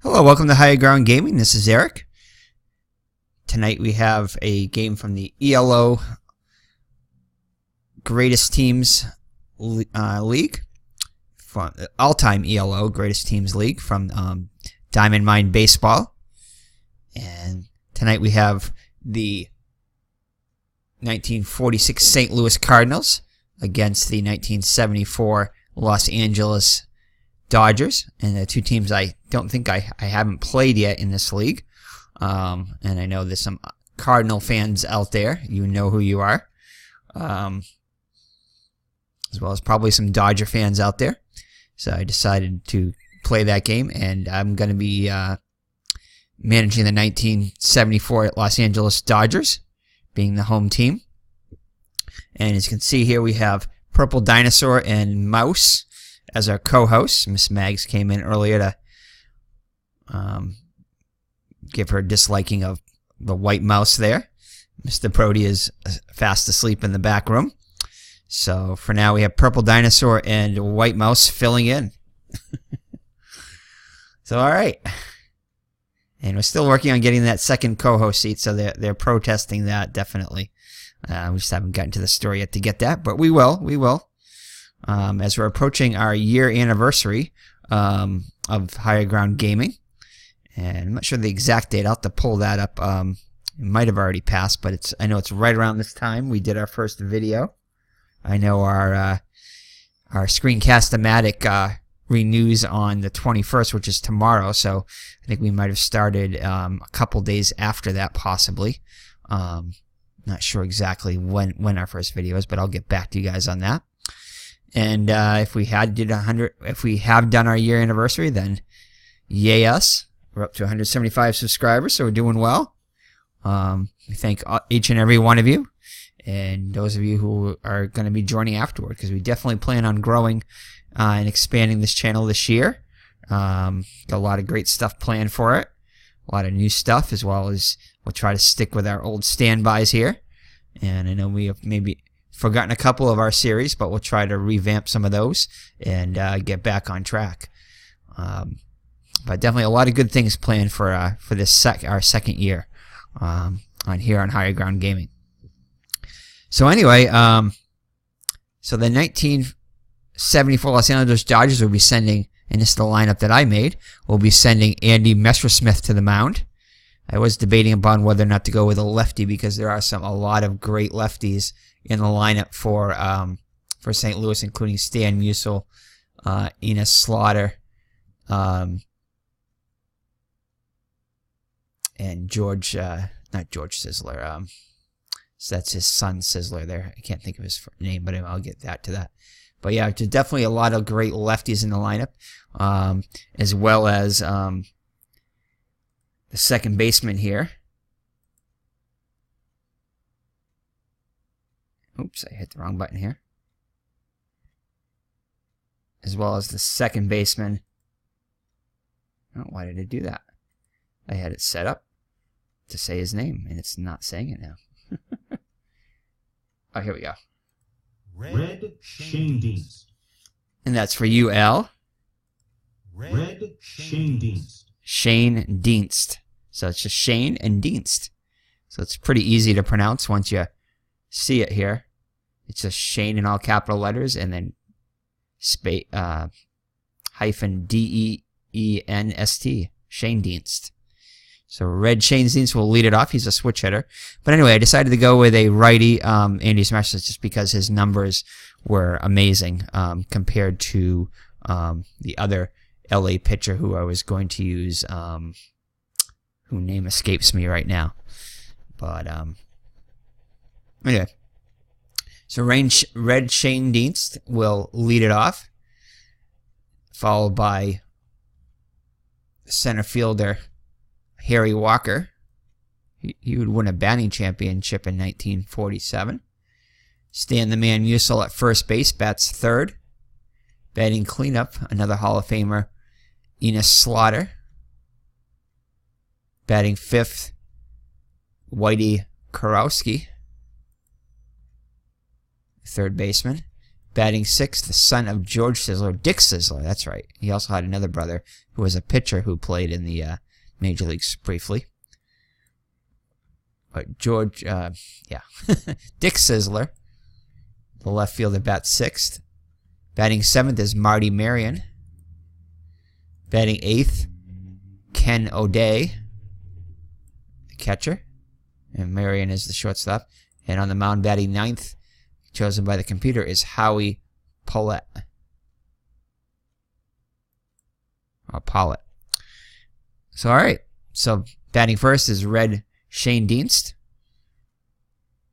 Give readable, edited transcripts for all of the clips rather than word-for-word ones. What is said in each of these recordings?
Hello, welcome to Higher Ground Gaming. This is Eric. Tonight we have a game from the ELO Greatest Teams League, from all-time ELO Greatest Teams League from Diamond Mine Baseball. And tonight we have the 1946 St. Louis Cardinals against the 1974 Los Angeles Dodgers, and the two teams I don't think I haven't played yet in this league. And I know there's some Cardinal fans out there. You know who you are. As well as probably some Dodger fans out there. So I decided to play that game, and I'm going to be managing the 1974 Los Angeles Dodgers, being the home team. And as you can see here, we have Purple Dinosaur and Mouse as our co-hosts. Miss Mags came in earlier to give her disliking of the white mouse there. Mr. Brody is fast asleep in the back room. So for now, we have Purple Dinosaur and White Mouse filling in. So all right. And we're still working on getting that second co-host seat, so they're protesting that, definitely. We just haven't gotten to the story yet to get that, but we will. As we're approaching our year anniversary of Higher Ground Gaming. And I'm not sure the exact date. I'll have to pull that up. It might have already passed, but I know it's right around this time we did our first video. I know our Screencast-O-Matic renews on the 21st, which is tomorrow, so I think we might have started a couple days after that, possibly. Not sure exactly when our first video is, but I'll get back to you guys on that. And if we have done our year anniversary, then yay us. We're up to 175 subscribers, so we're doing well. We thank each and every one of you, and those of you who are going to be joining afterward, because we definitely plan on growing and expanding this channel this year. Got a lot of great stuff planned for it, a lot of new stuff, as well as we'll try to stick with our old standbys here. And I know we have maybe forgotten a couple of our series, but we'll try to revamp some of those and get back on track. But definitely a lot of good things planned for this our second year on Higher Ground Gaming. So anyway, so the 1974 Los Angeles Dodgers will be sending, and this is the lineup that I made, will be sending Andy Messersmith to the mound. I was debating upon whether or not to go with a lefty, because there are a lot of great lefties in the lineup for St. Louis, including Stan Musial, Enos Slaughter, and not George Sizzler. So that's his son, Sizzler there. I can't think of his name, but I'll get to that. But yeah, there's definitely a lot of great lefties in the lineup, as well as the second baseman here. Oops, I hit the wrong button here. As well as the second baseman. Oh, why did it do that? I had it set up to say his name, and it's not saying it now. Oh, here we go. Red Shane Dienst. And that's for you, Al. Red Shane Dienst. Shane Dienst. So it's just Shane and Dienst. So it's pretty easy to pronounce once you see it here. It's just Shane in all capital letters, and then hyphen D-E-E-N-S-T. Shane Dienst. So Red Shane Dienst will lead it off. He's a switch hitter. But anyway, I decided to go with a righty, Andy Smashers, just because his numbers were amazing compared to the other LA pitcher who I was going to use, who name escapes me right now. But anyway, so Red Shane Dienst will lead it off, followed by center fielder Harry Walker. He would win a batting championship in 1947. Stan the Man Musial at first base, bats third. Batting cleanup, another Hall of Famer, Enos Slaughter. Batting fifth, Whitey Kurowski, third baseman. Batting sixth, the son of George Sisler, Dick Sisler. That's right. He also had another brother who was a pitcher who played in the major leagues briefly. But Dick Sisler, the left fielder, bats sixth. Batting seventh is Marty Marion. Batting eighth, Ken O'Day, the catcher. And Marion is the shortstop. And on the mound, batting ninth, chosen by the computer, is Howie Pollett. So, all right. So, batting first is Red Shane Dienst.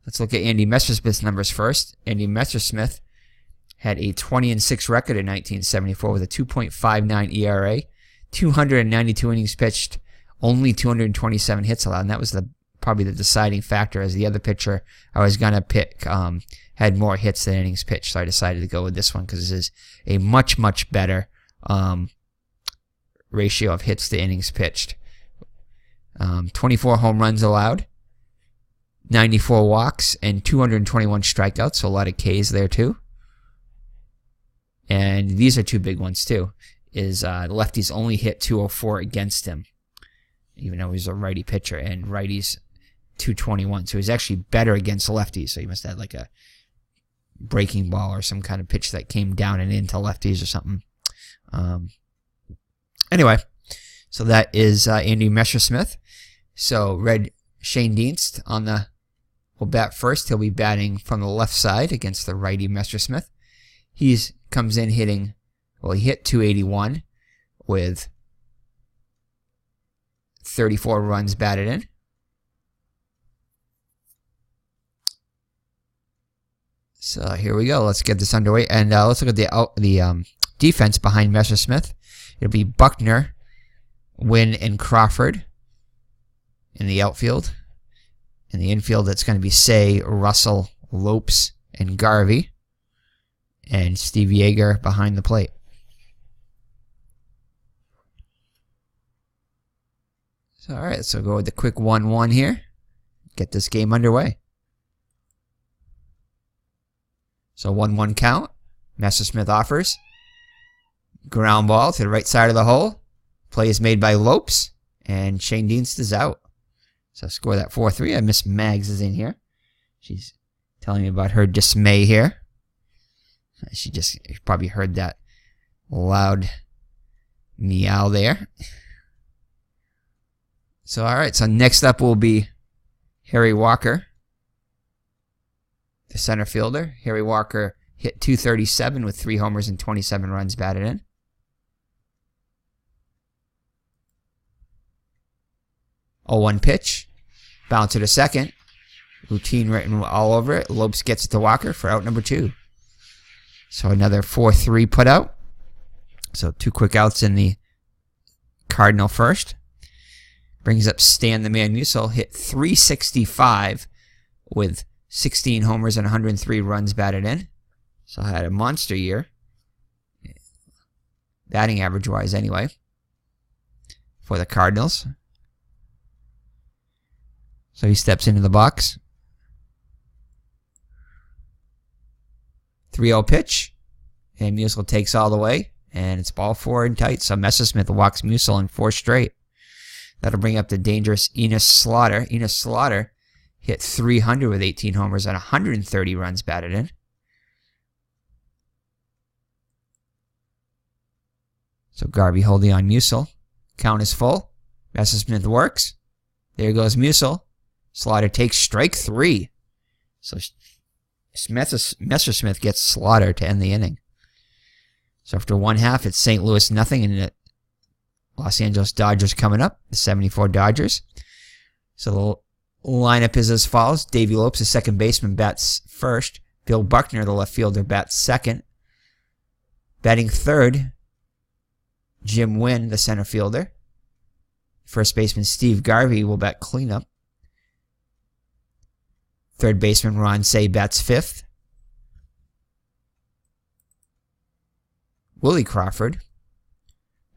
Let's look at Andy Messersmith's numbers first. Andy Messersmith had a 20-6 record in 1974 with a 2.59 ERA, 292 innings pitched, only 227 hits allowed, and that was probably the deciding factor, as the other pitcher I was going to pick had more hits than innings pitched, so I decided to go with this one because this is a much, much better ratio of hits to innings pitched. 24 home runs allowed, 94 walks, and 221 strikeouts, so a lot of Ks there too. And these are two big ones too, is lefties only hit 204 against him, even though he's a righty pitcher, and righties 221. So he's actually better against lefties. So he must have like a breaking ball or some kind of pitch that came down and into lefties or something. Anyway, so that is Andy Messersmith. So Red Shane Dienst will bat first. He'll be batting from the left side against the righty Messersmith. He comes in hitting, he hit 281 with 34 runs batted in. So here we go. Let's get this underway, and let's look at the defense behind Messersmith. It'll be Buckner, Wynn, and Crawford in the outfield. In the infield, it's going to be Say, Russell, Lopes, and Garvey, and Steve Yeager behind the plate. So, all right, so go with the quick 1-1 here. Get this game underway. So 1-1 count. Messersmith offers. Ground ball to the right side of the hole. Play is made by Lopes, and Shane Dienst is out. So score that 4-3. Miss Maggs is in here. She's telling me about her dismay here. She just probably heard that loud meow there. So, all right. So next up will be Harry Walker, the center fielder. Harry Walker hit 237 with 3 homers and 27 runs batted in. A 1 pitch. Bouncer to second. Routine written all over it. Lopes gets it to Walker for out number 2. So another 4-3 put out. So 2 quick outs in the Cardinal first. Brings up Stan the Man Musial. Hit 365 with 16 homers and 103 runs batted in. So I had a monster year. Batting average-wise anyway. For the Cardinals. So he steps into the box. 3-0 pitch. And Musial takes all the way. And it's ball 4 and tight. So Messersmith walks Musial in 4 straight. That'll bring up the dangerous Enos Slaughter. Enos Slaughter hit 300 with 18 homers and 130 runs batted in. So Garvey holding on Musial. Count is full. Messersmith works. There goes Musial. Slaughter takes strike 3. So Messersmith gets Slaughter to end the inning. So after 1/2, it's St. Louis nothing, and the Los Angeles Dodgers coming up, the 74 Dodgers. So the lineup is as follows. Davey Lopes, the second baseman, bats first. Bill Buckner, the left fielder, bats second. Batting third, Jim Wynn, the center fielder. First baseman Steve Garvey will bat cleanup. Third baseman Ron Say bats fifth. Willie Crawford,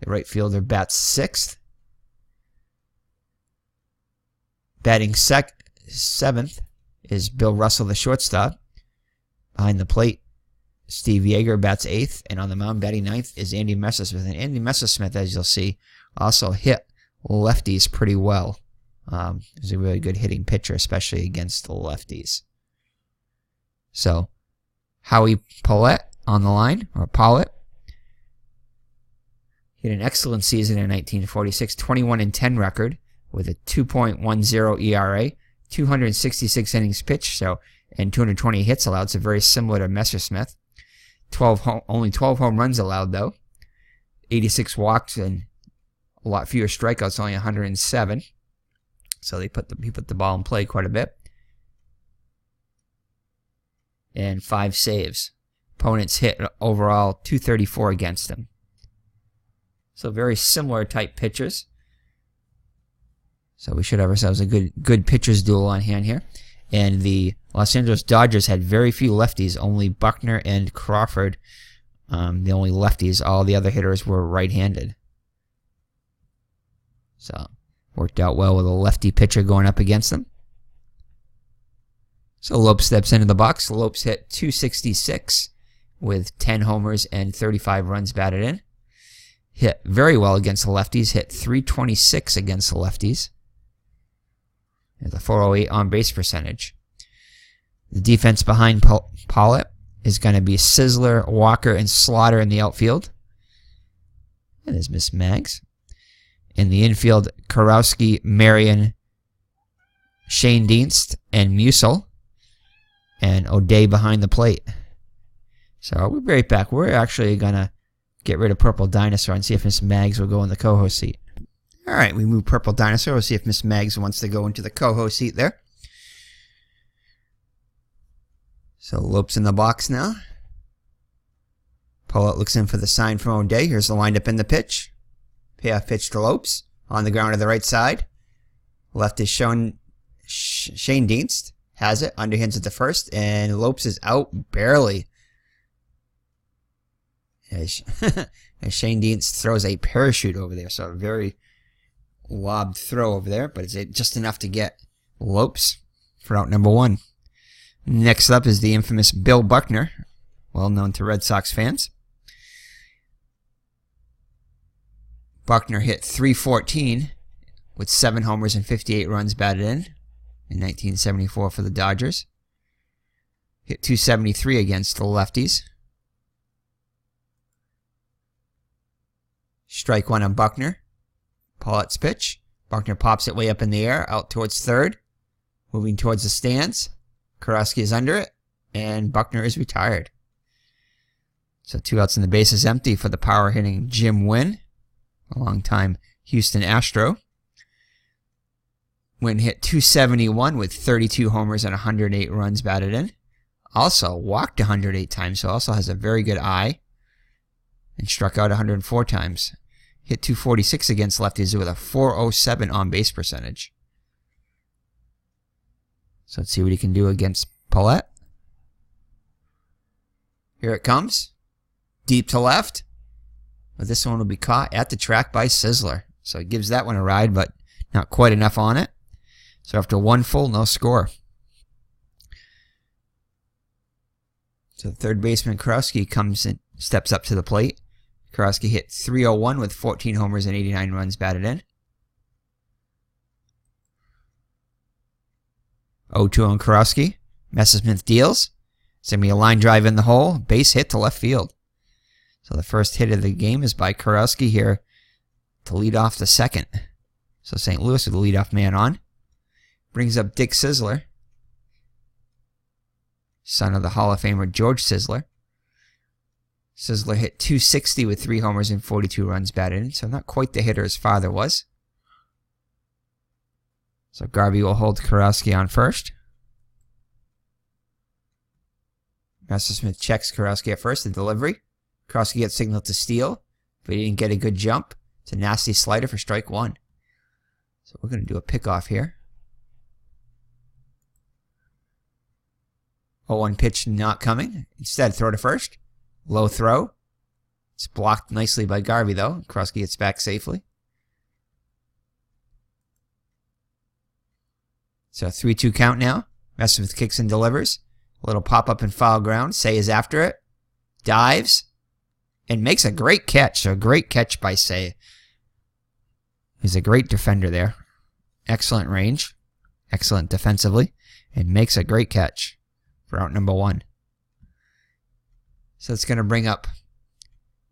the right fielder, bats sixth. Batting seventh is Bill Russell, the shortstop. Behind the plate, Steve Yeager bats 8th, and on the mound batting 9th is Andy Messersmith. And Andy Messersmith, as you'll see, also hit lefties pretty well. He's a really good hitting pitcher, especially against the lefties. So, Howie Pollett on the line, or Pollett. He had an excellent season in 1946, 21-10 record with a 2.10 ERA, 266 innings pitched, and 220 hits allowed, so very similar to Messersmith. Only 12 home runs allowed, though. 86 walks and a lot fewer strikeouts, only 107. So he put the ball in play quite a bit. And 5 saves. Opponents hit overall 234 against him. So very similar type pitchers. So we should have ourselves a good pitchers duel on hand here. And the Los Angeles Dodgers had very few lefties, only Buckner and Crawford, the only lefties. All the other hitters were right-handed. So worked out well with a lefty pitcher going up against them. So Lopes steps into the box. Lopes hit .266 with 10 homers and 35 runs batted in. Hit very well against the lefties. Hit .326 against the lefties. With a .408 on-base percentage. The defense behind Pollett is going to be Sizzler, Walker, and Slaughter in the outfield. And there's Miss Maggs. In the infield, Karowski, Marion, Shane Dienst, and Musial. And O'Day behind the plate. So we'll be right back. We're actually going to get rid of Purple Dinosaur and see if Miss Maggs will go in the co-host seat. All right, we move Purple Dinosaur. We'll see if Miss Maggs wants to go into the co-host seat there. So Lopes in the box now. Pollett looks in for the sign from O'Day. Here's the windup in the pitch. Payoff pitch to Lopes. On the ground to the right side. Left is shown. Shane Dienst has it. Underhands at the first. And Lopes is out barely. As Shane Dienst throws a parachute over there. So a very lobbed throw over there. But it's just enough to get Lopes for out number 1. Next up is the infamous Bill Buckner, well known to Red Sox fans. Buckner hit .314 with 7 homers and 58 runs batted in 1974 for the Dodgers. Hit .273 against the lefties. Strike 1 on Buckner. Pollett's pitch. Buckner pops it way up in the air, out towards third. Moving towards the stands. Karowski is under it, and Buckner is retired. So 2 outs and the base is empty for the power-hitting Jim Wynn, a long-time Houston Astro. Wynn hit .271 with 32 homers and 108 runs batted in. Also walked 108 times, so also has a very good eye. And struck out 104 times. Hit .246 against lefties with a .407 on-base percentage. So let's see what he can do against Pollett. Here it comes. Deep to left. But this one will be caught at the track by Sizzler. So he gives that one a ride, but not quite enough on it. So after 1 full, no score. So the third baseman, Karowski, comes in, steps up to the plate. Karowski hit .301 with 14 homers and 89 runs batted in. 0-2 on Karowski. Messersmith deals. It's going to be a line drive in the hole. Base hit to left field. So the first hit of the game is by Karowski here to lead off the second. So St. Louis with the leadoff man on. Brings up Dick Sizzler, son of the Hall of Famer George Sizzler. Sizzler hit .260 with 3 homers and 42 runs batted in, so not quite the hitter his father was. So Garvey will hold Karowski on first. Messersmith checks Karowski at first, the delivery. Karowski gets signaled to steal, but he didn't get a good jump. It's a nasty slider for strike 1. So we're going to do a pickoff here. 0-1 pitch not coming. Instead, throw to first. Low throw. It's blocked nicely by Garvey, though. Karowski gets back safely. So 3-2 count now. Messersmith kicks and delivers. A little pop-up and foul ground. Say is after it. dives, and makes a great catch. So a great catch by Say. He's a great defender there. Excellent range. Excellent defensively. And makes a great catch for out number 1. So it's going to bring up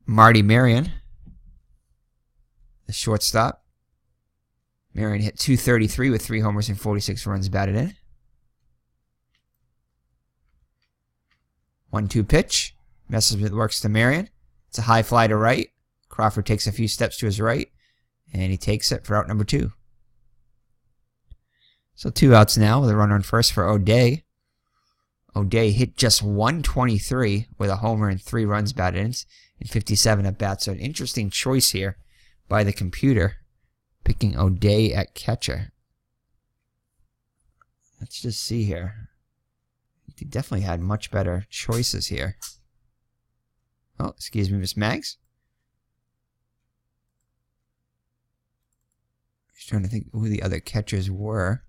Marty Marion, the shortstop. Marion hit .233 with 3 homers and 46 runs batted in. 1-2 pitch. Messerschmidt works to Marion. It's a high fly to right. Crawford takes a few steps to his right, and he takes it for out number 2. So 2 outs now with a runner on first for O'Day. O'Day hit just .123 with a homer and 3 runs batted in and 57 at bats. So an interesting choice here by the computer, picking O'Day at catcher. Let's just see here. He definitely had much better choices here. Oh, excuse me, Miss Maggs. I was trying to think who the other catchers were.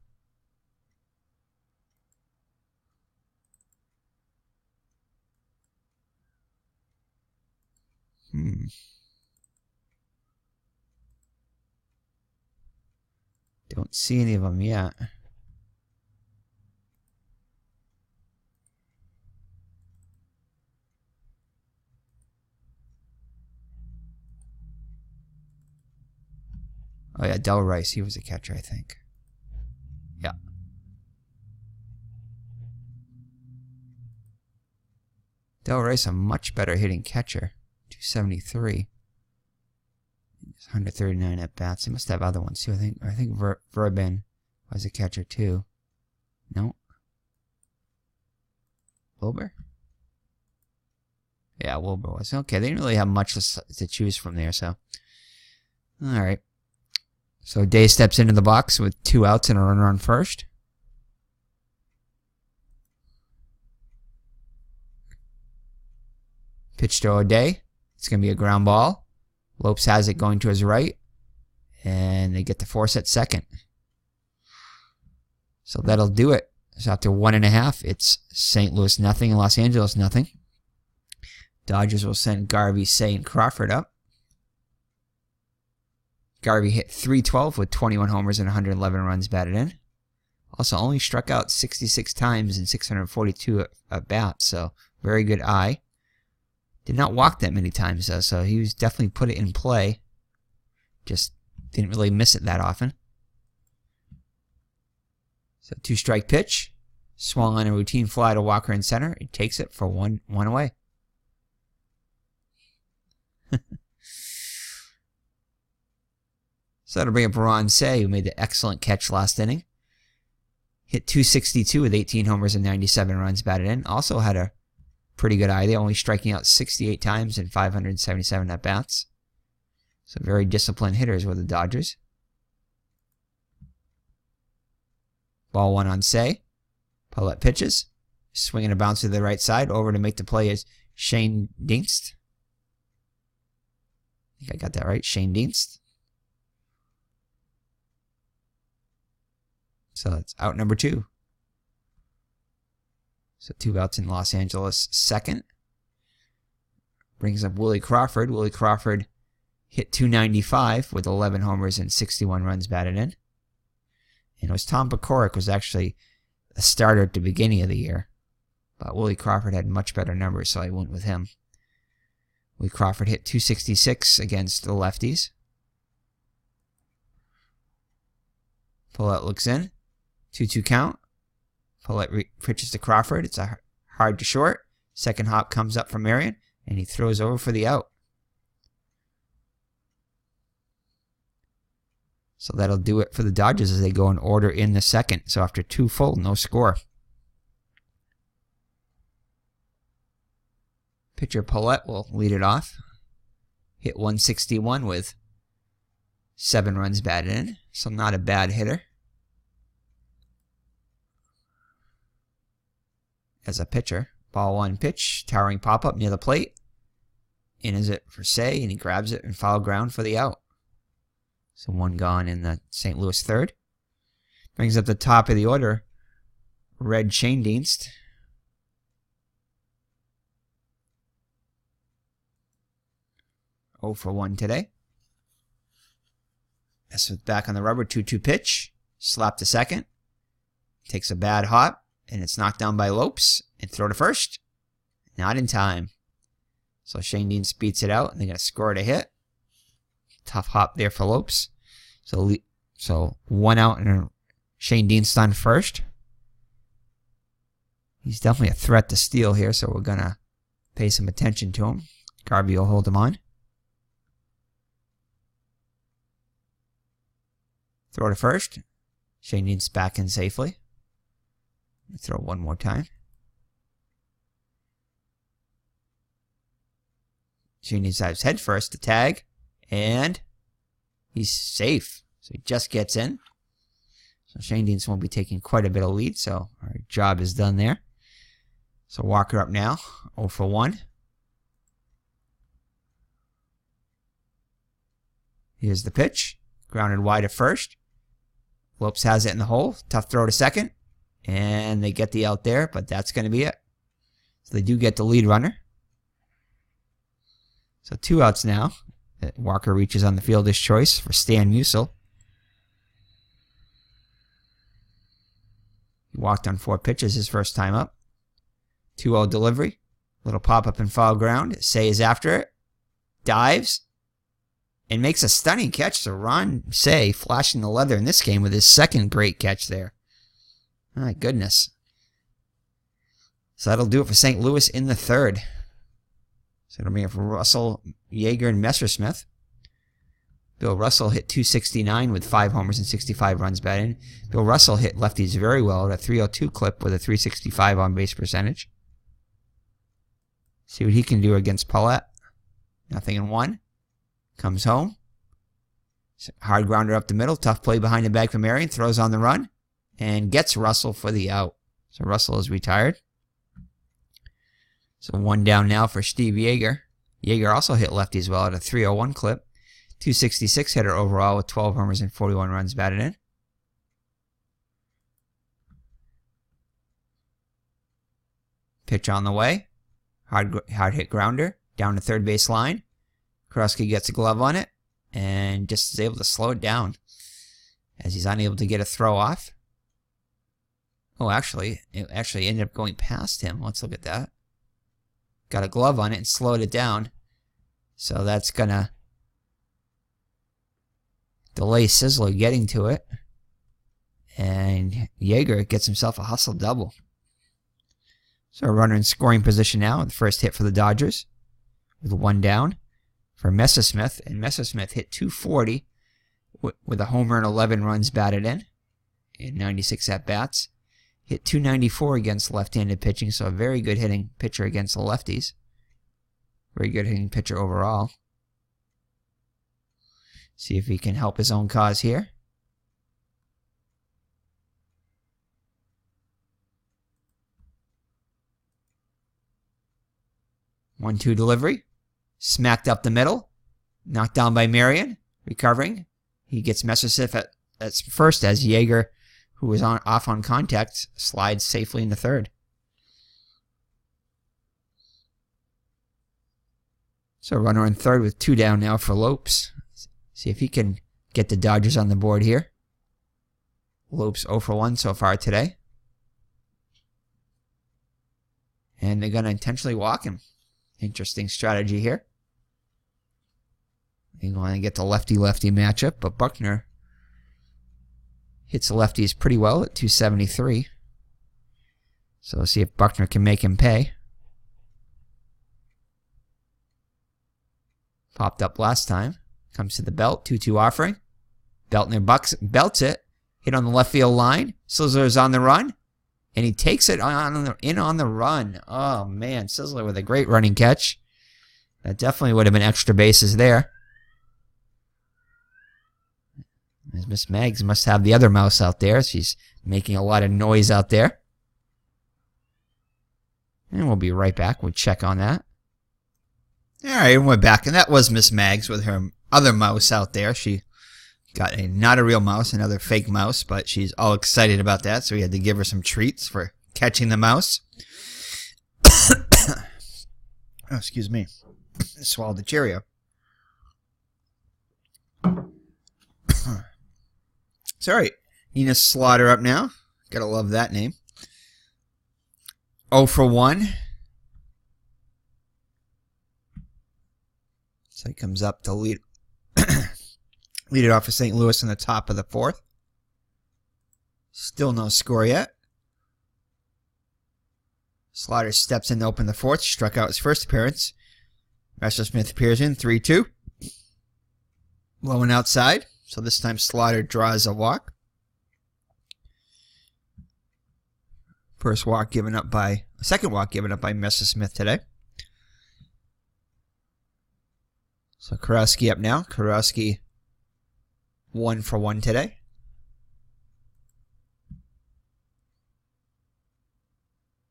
Don't see any of them yet. Oh yeah, Del Rice, he was a catcher, I think. Yeah. Del Rice, a much better hitting catcher. 273. 139 at bats. He must have other ones too. I think Verben was a catcher too. No. Wilbur? Yeah, Wilbur was. Okay, they didn't really have much to choose from there, so. Alright. So Day steps into the box with 2 outs and a runner on first. Pitch to O'Day. It's going to be a ground ball. Lopes has it going to his right. And they get the force at second. So that'll do it. So after 1.5, it's St. Louis nothing and Los Angeles nothing. Dodgers will send Garvey, Say, and Crawford up. Garvey hit .312 with 21 homers and 111 runs batted in. Also only struck out 66 times in 642 at bats, so very good eye. Did not walk that many times though, so he was definitely put it in play. Just didn't really miss it that often. So 2-strike pitch. Swung on a routine fly to Walker in center. He takes it for one away. So that'll bring up Ron Say, who made the excellent catch last inning. Hit .262 with 18 homers and 97 runs batted in. Also had a pretty good eye. They only striking out 68 times and 577 at bats. So very disciplined hitters with the Dodgers. Ball 1 on Say. Paulette pitches. Swinging a bounce to the right side. Over to make the play is Shane Dienst. I think I got that right. Shane Dienst. So that's out number 2. So 2 outs in Los Angeles second. Brings up Willie Crawford. Willie Crawford hit .295 with 11 homers and 61 runs batted in. And it was Tom Pakorik was actually a starter at the beginning of the year. But Willie Crawford had much better numbers, so I went with him. Willie Crawford hit .266 against the lefties. Paulette looks in. 2-2 count. Paulette pitches to Crawford. It's a hard to short. Second hop comes up from Marion, and he throws over for the out. So that'll do it for the Dodgers as they go in order in the second. So after 2 full, no score. Pitcher Paulette will lead it off. Hit .161 with 7 runs batted in. So not a bad hitter. As a pitcher. Ball 1 pitch. Towering pop-up near the plate. In is it for Say, and he grabs it and foul ground for the out. So 1 gone in the St. Louis third. Brings up the top of the order. Red Shane Dienst. 0 for 1 today. Smith back on the rubber, 2-2 pitch. Slap to second. Takes a bad hop, and it's knocked down by Lopes. And throw to first. Not in time. So Shane Dean speeds it out, and they're going to score it a hit. Tough hop there for Lopes. So 1 out, and Shane Dean's done first. He's definitely a threat to steal here, so we're going to pay some attention to him. Garvey will hold him on. Throw to first. Shane Dean's back in safely. Throw one more time. Shane Dean's his head first to tag. And he's safe. So he just gets in. So Shane Dean's won't be taking quite a bit of lead. So our job is done there. So Walker up now. 0 for 1. Here's the pitch. Grounded wide at first. Lopes has it in the hole. Tough throw to second. And they get the out there, but that's going to be it. So they do get the lead runner. So 2 outs now. Walker reaches on the fielder's choice for Stan Musial. He walked on 4 pitches his first time up. 2-0 delivery. Little pop-up and foul ground. Say is after it. Dives. And makes a stunning catch. So Ron Say flashing the leather in this game with his second great catch there. My goodness. So that'll do it for St. Louis in the third. So it'll be for Russell, Yeager, and Messersmith. Bill Russell hit .269 with 5 homers and 65 runs batted in. Bill Russell hit lefties very well at a .302 clip with a .365 on-base percentage. See what he can do against Paulette. 0-1. Comes home. Hard grounder up the middle. Tough play behind the bag for Marion. Throws on the run. And gets Russell for the out. So Russell is retired. So 1 down now for Steve Yeager. Yeager also hit lefties well at a .301 clip. .266 hitter overall with 12 homers and 41 runs batted in. Pitch on the way. Hard hit grounder. Down the third base line. Krosky gets a glove on it. And just is able to slow it down. As he's unable to get a throw off. Oh, actually, it actually ended up going past him. Let's look at that. Got a glove on it and slowed it down. So that's going to delay Sizzler getting to it. And Yeager gets himself a hustle double. So a runner in scoring position now. The first hit for the Dodgers. With 1 down for Messersmith. And Messersmith hit .240 with a homer and 11 runs batted in 96 at-bats. Hit .294 against left-handed pitching, so a very good hitting pitcher against the lefties. Very good hitting pitcher overall. See if he can help his own cause here. One-two delivery. Smacked up the middle. Knocked down by Marion. Recovering. He gets Messersmith at first as Yeager, who was off on contact, slides safely in the third. So runner in third with 2 down now for Lopes. See if he can get the Dodgers on the board here. Lopes 0 for 1 so far today. And they're going to intentionally walk him. Interesting strategy here. They want to get the lefty-lefty matchup, but Buckner hits the lefties pretty well at .273. So let's see if Buckner can make him pay. Popped up last time. Comes to the belt. 2-2 offering. Beltner belts it. Hit on the left field line. Sizzler's on the run. And he takes it in on the run. Oh, man. Sizzler with a great running catch. That definitely would have been extra bases there. As Miss Maggs must have the other mouse out there. She's making a lot of noise out there. And we'll be right back. We'll check on that. Alright, and we're back. And that was Miss Maggs with her other mouse out there. She got not a real mouse, another fake mouse, but she's all excited about that, so we had to give her some treats for catching the mouse. Oh, excuse me. I swallowed the Cheerio. It's alright. Enos Slaughter up now. Gotta love that name. 0 for 1. So he comes up to lead it off for St. Louis in the top of the 4th. Still no score yet. Slaughter steps in to open the 4th. Struck out his first appearance. Messersmith appears in 3-2. Low and outside. So this time Slaughter draws a walk. Second walk given up by Messersmith today. So Karowski up now. Karowski 1 for 1 today.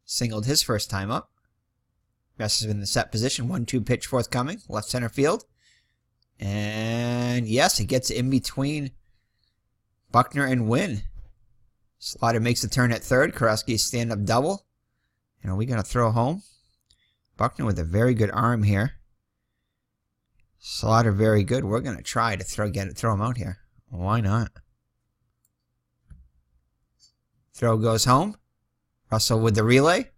Singled his first time up. Messersmith in the set position. 1-2 pitch forthcoming. Left center field. And yes, it gets in between Buckner and Wynn. Slaughter makes the turn at third. Karowski's stand-up double. And are we going to throw home? Buckner with a very good arm here. Slaughter very good. We're going to try to throw him out here. Why not? Throw goes home. Russell with the relay.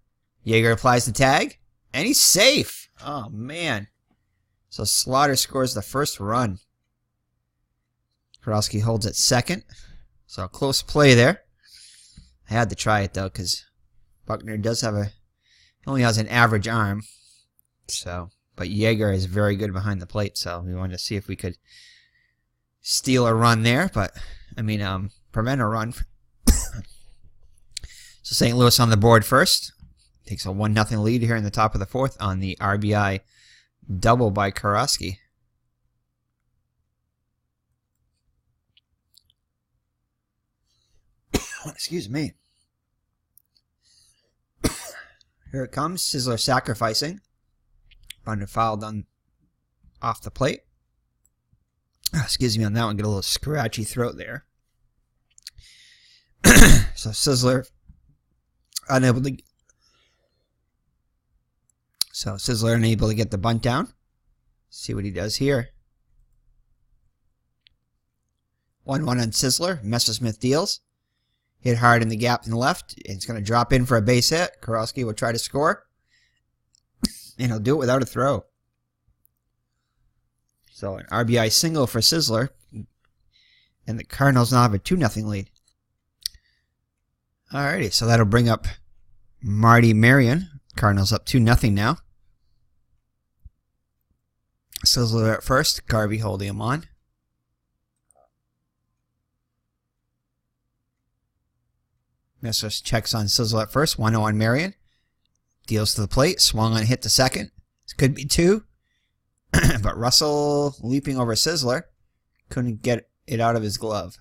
Yeager applies the tag. And he's safe. Oh, man. So Slaughter scores the first run. Karowski holds at second. So a close play there. I had to try it, though, because Buckner does have only has an average arm. So, but Yeager is very good behind the plate, so we wanted to see if we could steal a run there, prevent a run. So St. Louis on the board first. Takes a 1-0 lead here in the top of the 4th on the RBI double by Karowski. Excuse me. Here it comes. Sizzler sacrificing. Runner foul done off the plate. Excuse me on that one. Get a little scratchy throat there. So Sizzler unable to get the bunt down. See what he does here. 1-1 on Sizzler. Messersmith deals. Hit hard in the gap in the left. It's going to drop in for a base hit. Karowski will try to score. And he'll do it without a throw. So an RBI single for Sizzler. And the Cardinals now have a 2-0 lead. Alrighty, so that'll bring up Marty Marion. Cardinals up 2-0 now. Sizzler at first. Garvey holding him on. Messers checks on Sizzler at first. 1-0 on Marion. Deals to the plate. Swung on, hit to second. This could be 2. But Russell leaping over Sizzler. Couldn't get it out of his glove.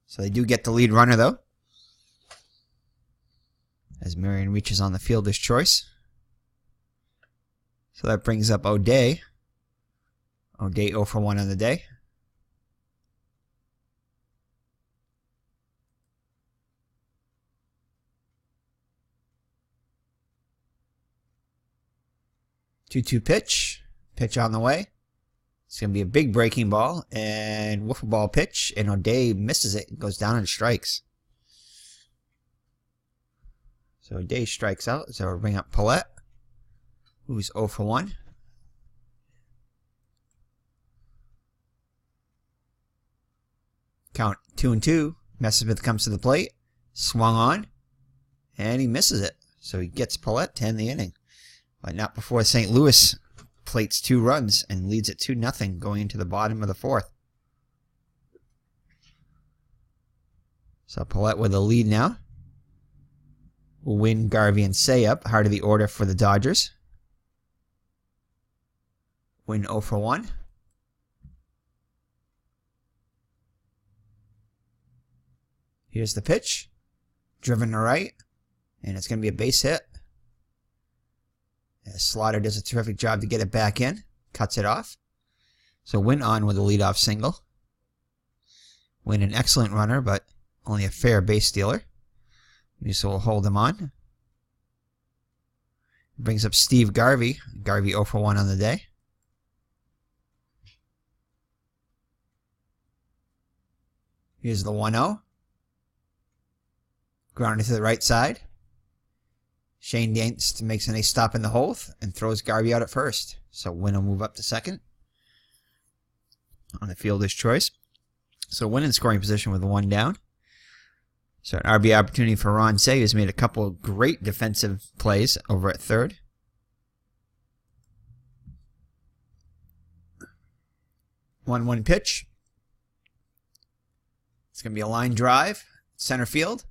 So they do get the lead runner, though. As Marion reaches on the fielder's choice. So that brings up O'Day. O'Day 0 for 1 on the day. Two-two pitch. Pitch on the way. It's going to be a big breaking ball. And wiffle ball pitch. And O'Day misses it. And goes down and strikes. So O'Day strikes out. So we'll bring up Paulette. Who's 0 for 1. Count 2-2. Messersmith comes to the plate. Swung on. And he misses it. So he gets Paulette to end the inning. But not before St. Louis plates 2 runs and leads it 2-0 going into the bottom of the 4th. So Paulette with the lead now. Wynn, Garvey, and Say up. Heart of the order for the Dodgers. Wynn 0 for 1. Here's the pitch. Driven to right. And it's going to be a base hit. Slaughter does a terrific job to get it back in. Cuts it off. So Wynn on with a leadoff single. Wynn an excellent runner, but only a fair base stealer. Musial will hold him on. Brings up Steve Garvey. Garvey 0 for 1 on the day. Here's the 1-0. Grounded to the right side. Shane Dienst makes a nice stop in the hole and throws Garvey out at first. So Wynn will move up to second on the fielder's choice. So Wynn in scoring position with 1 down. So an RBI opportunity for Ron Say, who's made a couple of great defensive plays over at third. One pitch. It's going to be a line drive, center field.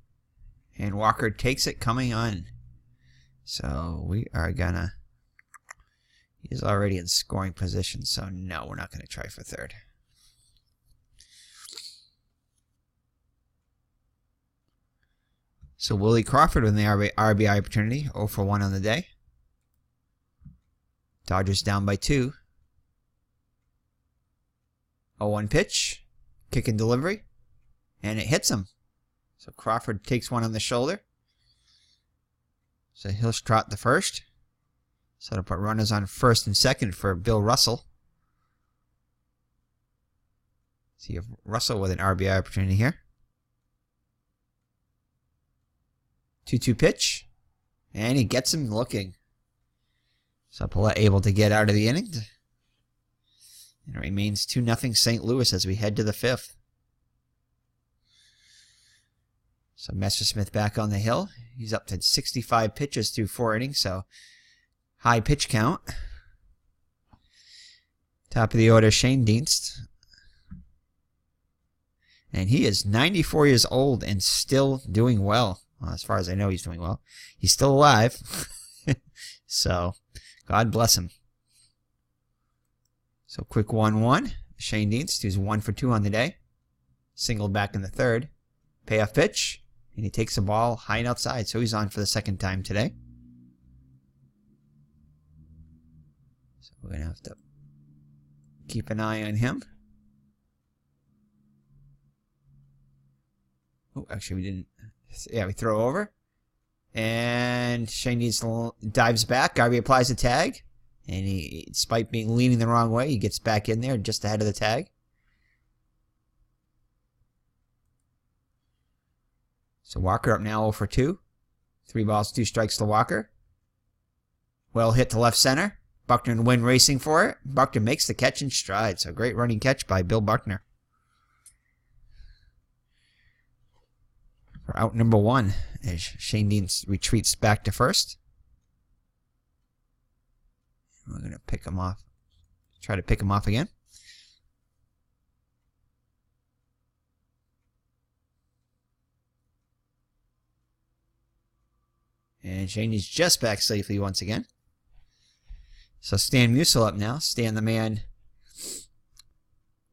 And Walker takes it coming on. So we are going to... He's already in scoring position, so no, we're not going to try for third. So Willie Crawford with the RBI opportunity, 0 for 1 on the day. Dodgers down by 2. 0-1 pitch, kick and delivery, and it hits him. So Crawford takes one on the shoulder. So he'll trot the first. So to put runners on first and second for Bill Russell. So you have Russell with an RBI opportunity here. 2-2 pitch. And he gets him looking. So Paulette able to get out of the inning. And it remains 2-0 St. Louis as we head to the 5th. So Messersmith back on the hill. He's up to 65 pitches through 4 innings, so high pitch count. Top of the order, Shane Dienst. And he is 94 years old and still doing well. Well, as far as I know, he's doing well. He's still alive. So, God bless him. So, quick 1-1. Shane Dienst, who's 1 for 2 on the day. Singled back in the 3rd. Payoff pitch. And he takes the ball high and outside. So, he's on for the 2nd time today. So, we're going to have to keep an eye on him. Oh, actually, we didn't. Yeah, we throw over. And Shane Dienst dives back. Garvey applies the despite being leaning the wrong way, he gets back in there just ahead of the tag. So Walker up now 0 for 2. 3 balls, 2 strikes to Walker. Well hit to left center. Buckner and Wynn racing for it. Buckner makes the catch in stride. So great running catch by Bill Buckner. For out number 1 as Shane Dienst retreats back to first. We're going to pick him off. Try to pick him off again. And Shane is just back safely once again. So Stan Musial up now. Stan the man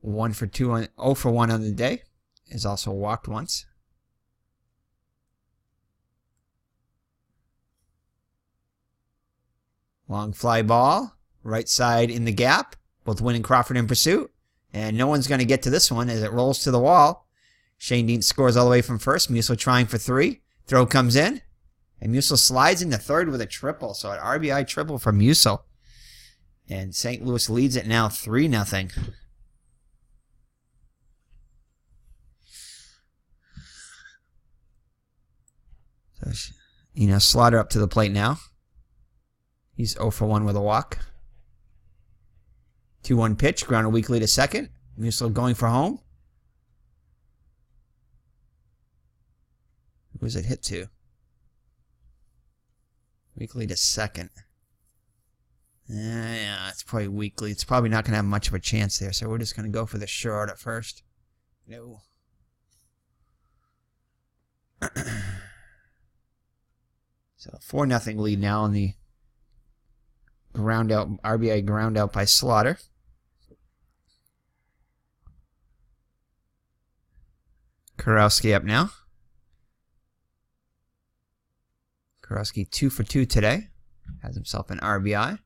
1 for 2 on 0 for 1 on the day. Is also walked once. Long fly ball, right side in the gap. Both Wynn and Crawford in pursuit. And no one's going to get to this one as it rolls to the wall. Shane Dienst scores all the way from first. Musial trying for 3. Throw comes in. And Musial slides into third with a triple. So an RBI triple from Musial. And St. Louis leads it now 3-0. So, Slaughter up to the plate now. He's 0 for 1 with a walk. 2-1 pitch, grounded weakly to second. Musial going for home. Who was it hit to? Weakly to second. Yeah, it's probably weakly. It's probably not going to have much of a chance there, so we're just going to go for the short at first. No. So 4-0 lead now on the ground out, RBI ground out by Slaughter. Kurowski up now. Kurowski 2 for 2 today. Has himself an RBI.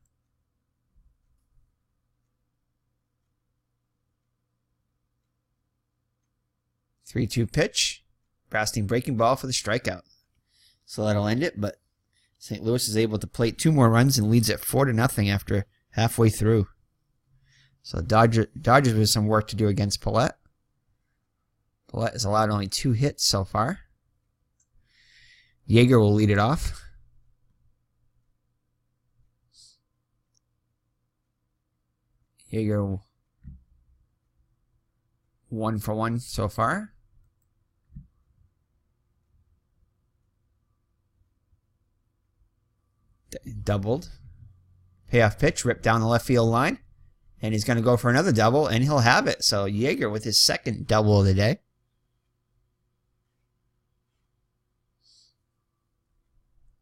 Three-two pitch. Brasting breaking ball for the strikeout. So that'll end it, but St. Louis is able to plate 2 more runs and leads at 4-0 after halfway through. So Dodgers with some work to do against Paulette. Paulette has allowed only 2 hits so far. Yeager will lead it off. Yeager 1 for 1 so far. Doubled. Payoff pitch, ripped down the left field line. And he's going to go for another double, and he'll have it. So Yeager with his second double of the day.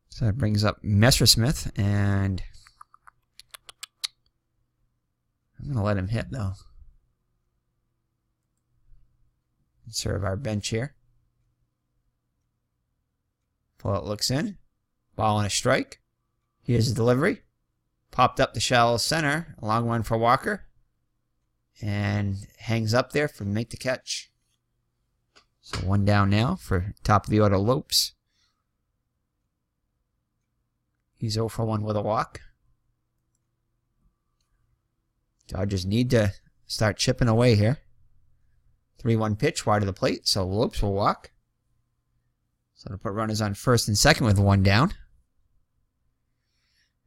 So that brings up Messersmith, and I'm going to let him hit, though. Serve our bench here. Paulette looks in. Ball on a strike. Here's the delivery. Popped up the shallow center. A long one for Walker. And hangs up there for make the catch. So 1 down now for top of the order Lopes. He's 0 for 1 with a walk. Dodgers need to start chipping away here. 3-1 pitch wide of the plate, so Lopes will walk. So to put runners on first and second with 1 down.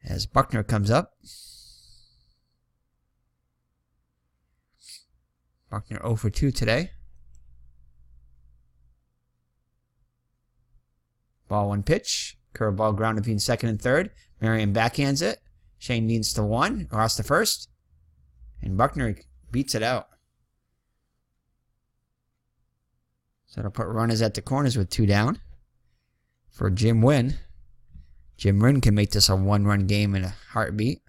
As Buckner comes up. Buckner 0 for 2 today. Ball 1 pitch. Curveball ground between second and third. Marion backhands it. Shane needs to 1. Across to first. And Buckner beats it out. So it'll put runners at the corners with 2 down. For Jim Wynn. Jim Wynn can make this a 1-run game in a heartbeat.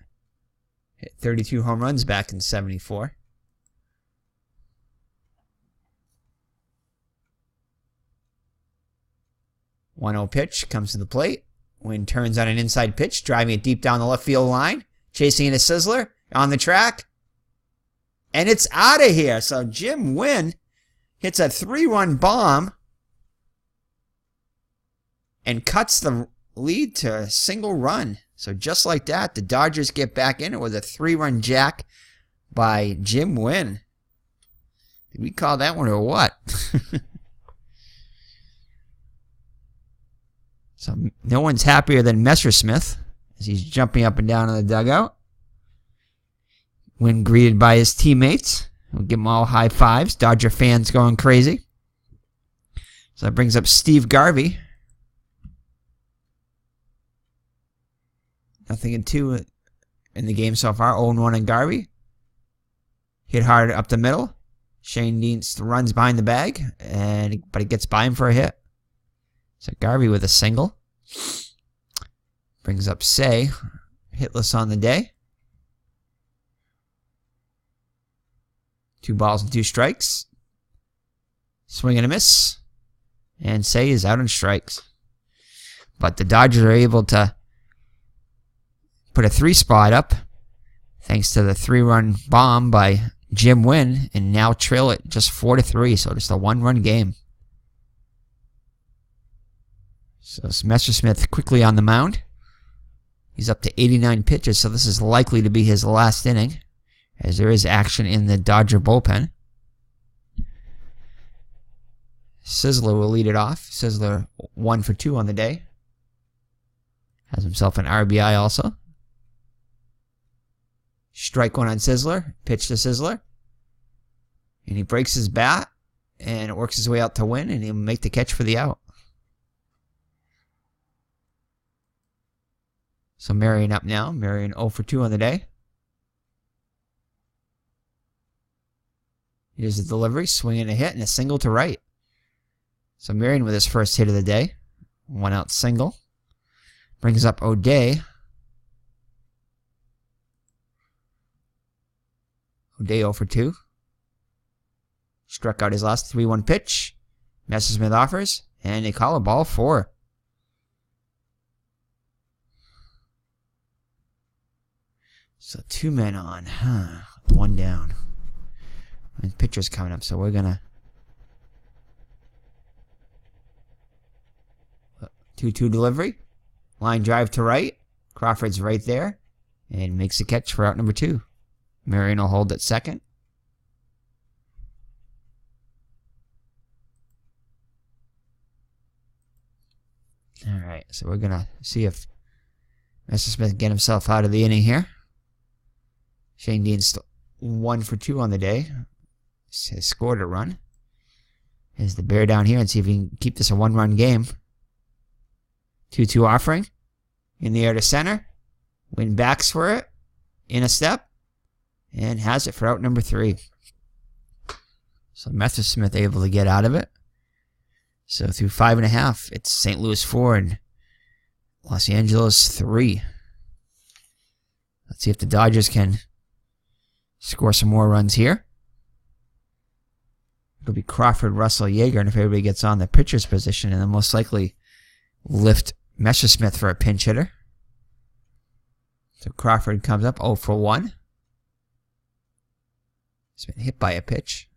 Hit 32 home runs back in '74. One-0 pitch comes to the plate. Wynn turns on an inside pitch, driving it deep down the left field line. Chasing in a sizzler on the track. And it's out of here. So Jim Wynn hits a 3-run bomb and cuts the lead to a single run. So just like that, the Dodgers get back in it with a 3-run jack by Jim Wynn. Did we call that one or what? So no one's happier than Messersmith as he's jumping up and down in the dugout. When greeted by his teammates, we'll give them all high fives. Dodger fans going crazy. So that brings up Steve Garvey. 0-2 in the game so far. 0-1 in Garvey. Hit hard up the middle. Shane needs runs behind the bag, but he gets by him for a hit. So Garvey with a single. Brings up Say. Hitless on the day. 2 balls and 2 strikes. Swing and a miss. And Say is out on strikes. But the Dodgers are able to put a 3 spot up thanks to the 3-run bomb by Jim Wynn and now trail it just 4-3. So just a 1-run game. So Messersmith quickly on the mound. He's up to 89 pitches, so this is likely to be his last inning, as there is action in the Dodger bullpen. Sizzler will lead it off. Sizzler 1 for 2 on the day. Has himself an RBI also. Strike 1 on Sizzler. Pitch to Sizzler. And he breaks his bat, and it works his way out to Win, and he'll make the catch for the out. So Marion up now. Marion 0 for 2 on the day. Here's the delivery. Swinging a hit and a single to right. So Marion with his first hit of the day. 1 out single. Brings up O'Day. O'Day 0 for 2. Struck out his last 3-1 pitch. Messersmith offers. And they call a ball 4. So 2 men on. 1 down. And pitcher's coming up, so we're going to 2-2 delivery. Line drive to right. Crawford's right there. And makes a catch for out number 2. Marion will hold at second. All right, so we're going to see if Messersmith can get himself out of the inning here. Shane Dean's 1 for 2 on the day. Has scored a run. Is the bear down here and see if he can keep this a 1-run game. 2-2 offering. In the air to center. Wynn backs for it. In a step. And has it for out number 3. So Messersmith able to get out of it. So through 5.5, it's St. Louis 4 and Los Angeles 3. Let's see if the Dodgers can score some more runs here. It'll be Crawford, Russell, Yeager, and if everybody gets on the pitcher's position, and then most likely lift Messersmith for a pinch hitter. So Crawford comes up 0 for 1. He's been hit by a pitch.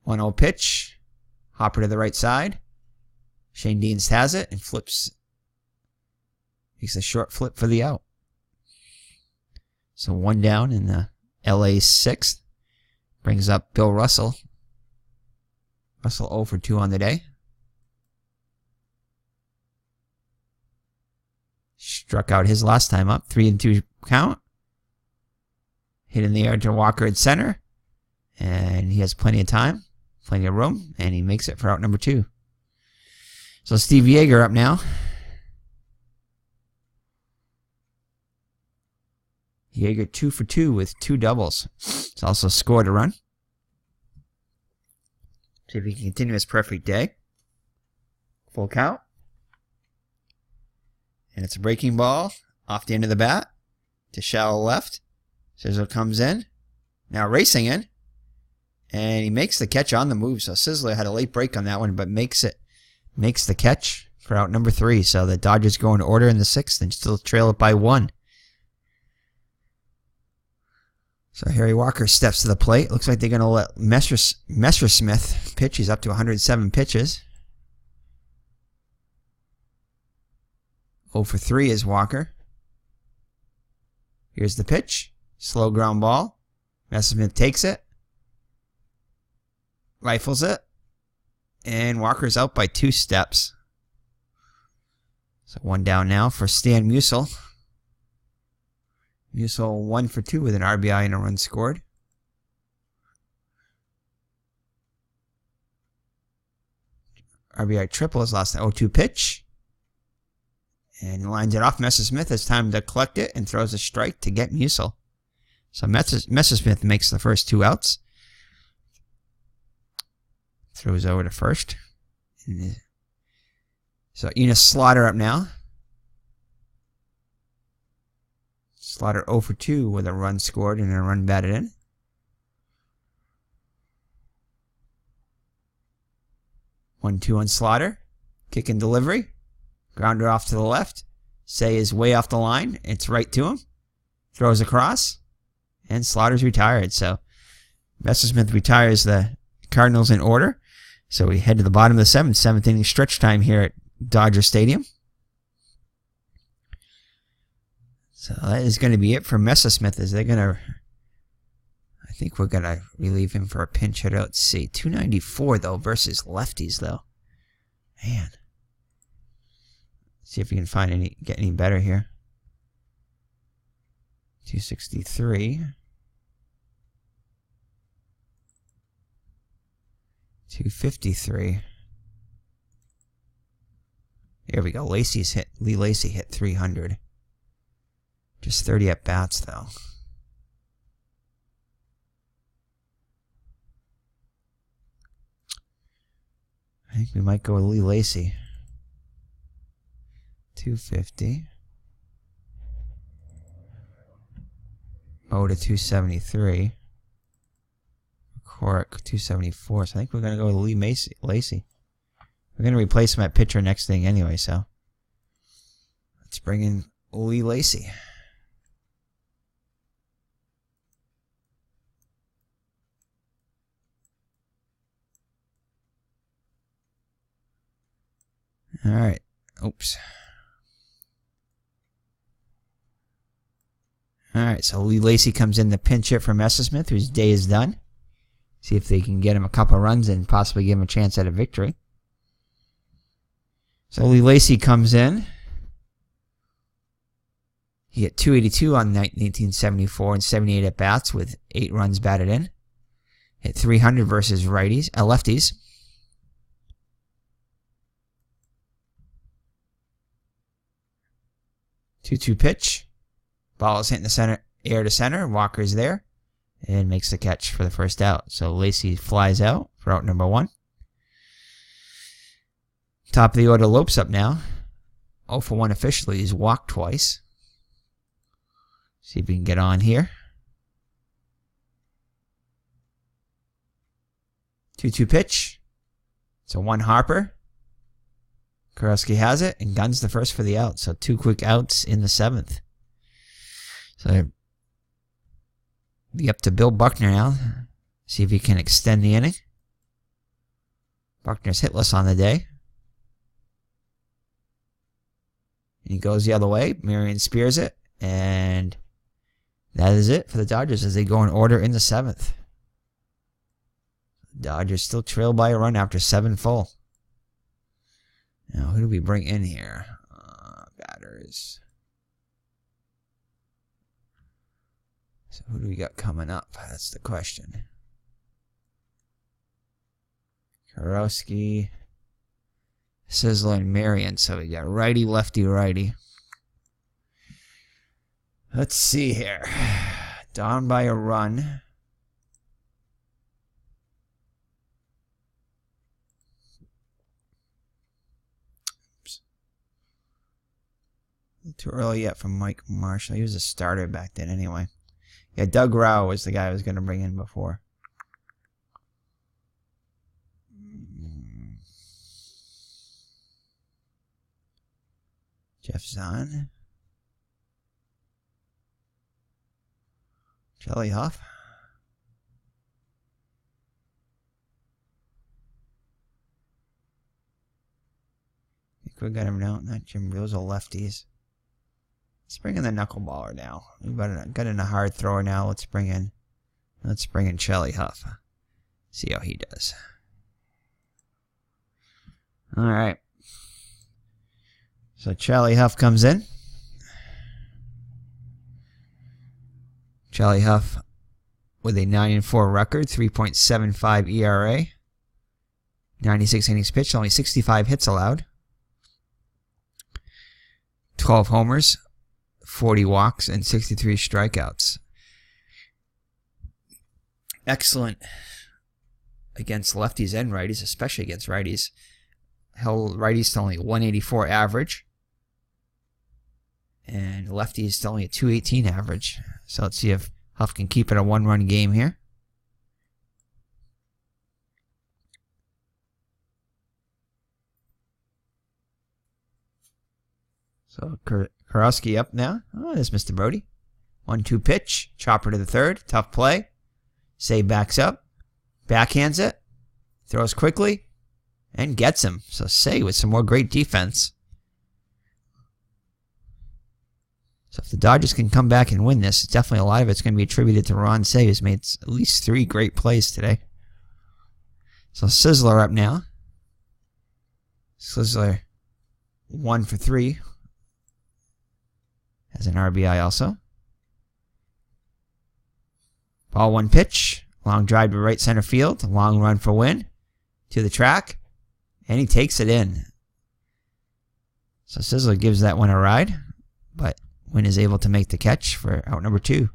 1-0 pitch. Hopper to the right side. Shane Deans has it and flips. Makes a short flip for the out. So 1 down in the LA 6th. Brings up Bill Russell. Russell 0 for 2 on the day. Struck out his last time up. 3-2 count. Hit in the air to Walker at center. And he has plenty of time. Plenty of room. And he makes it for out number 2. So Steve Yeager up now. Yeager 2 for 2 with 2 doubles. He's also scored a run. See if he can continue his perfect day. Full count. And it's a breaking ball off the end of the bat to shallow left. Sizzler comes in. Now racing in. And he makes the catch on the move. So Sizzler had a late break on that one, but makes the catch for out number 3. So the Dodgers go in order in the 6th and still trail it by 1. So Harry Walker steps to the plate. Looks like they're going to let Messersmith pitch. He's up to 107 pitches. 0 for 3 is Walker. Here's the pitch. Slow ground ball. Messersmith takes it. Rifles it. And Walker's out by 2 steps. So 1 down now for Stan Musial. Musial 1 for 2 with an RBI and a run scored. RBI triple is last 0-2 pitch. And he lines it off. Messersmith has time to collect it and throws a strike to get Musial. So Messersmith makes the first 2 outs. Throws over to first. So Enos Slaughter up now. Slaughter 0 for 2 with a run scored and a run batted in. One, 2 on Slaughter. Kick and delivery. Grounder off to the left. Say is way off the line. It's right to him. Throws across. And Slaughter's retired. So Messersmith retires the Cardinals in order. So we head to the bottom of the 7th inning stretch time here at Dodger Stadium. So that is going to be it for Messersmith. I think we're going to relieve him for a pinch hitter. Let's see. 294 though versus lefties though. Man. See if we can get any better here. 263. 253. There we go. Lee Lacy hit 300. Just 30 at bats though. I think we might go with Lee Lacy. 250. Moda 273. Cork 274. So I think we're going to go with Lee Lacy. We're going to replace him at pitcher next thing anyway, so let's bring in Lee Lacy. All right. Oops. All right, so Lee Lacy comes in the pinch hit for Messersmith, whose day is done. See if they can get him a couple runs and possibly give him a chance at a victory. So Lee Lacy comes in. He hit 282 on 1974 and 78 at bats with 8 runs batted in. Hit 300 versus lefties. Two-two pitch. Ball is hitting the center, air to center. Walker's there and makes the catch for the first out. So Lacy flies out for out number 1. Top of the order, Lopes up now. 0 for 1 officially. He's walked twice. See if we can get on here. 2-2 pitch. It's a 1 Harper. Kurowski has it and guns the first for the out. So 2 quick outs in the 7th. So be up to Bill Buckner now. See if he can extend the inning. Buckner's hitless on the day. And he goes the other way. Marion spears it. And that is it for the Dodgers as they go in order in the 7th. Dodgers still trail by a run after 7 full. Now, who do we bring in here? Batters. So who do we got coming up? That's the question. Kurowski, Sizzler, and Marion. So we got righty, lefty, righty. Let's see here. Down by a run. Too early yet from Mike Marshall. He was a starter back then anyway. Yeah, Doug Rao was the guy I was going to bring in before. Jeff Zahn. Charlie Huff. I think we got him now. Not Jim. Those are lefties. Let's bring in the knuckleballer now. We've got in a hard thrower now. Let's bring in Charlie Huff. See how he does. All right. So Charlie Huff comes in. Charlie Huff with a 9-4 record, 3.75 ERA, 96 innings pitched, only 65 hits allowed, 12 homers, 40 walks, and 63 strikeouts. Excellent against lefties and righties, especially against righties. Held righties to only 184 average, and lefties to only a 218 average. So let's see if Huff can keep it a 1-run game here. So Kurowski up now. Oh, there's Mr. Brody. 1-2 pitch. Chopper to the third. Tough play. Say backs up. Backhands it. Throws quickly. And gets him. So Say with some more great defense. So if the Dodgers can come back and win this, definitely a lot of it's going to be attributed to Ron Say, who's made at least 3 great plays today. So Sizzler up now. Sizzler 1 for 3. Has an RBI also. Ball 1 pitch. Long drive to right center field. Long run for Wynn. To the track. And he takes it in. So Sizzler gives that one a ride. But Wynn is able to make the catch for out number 2.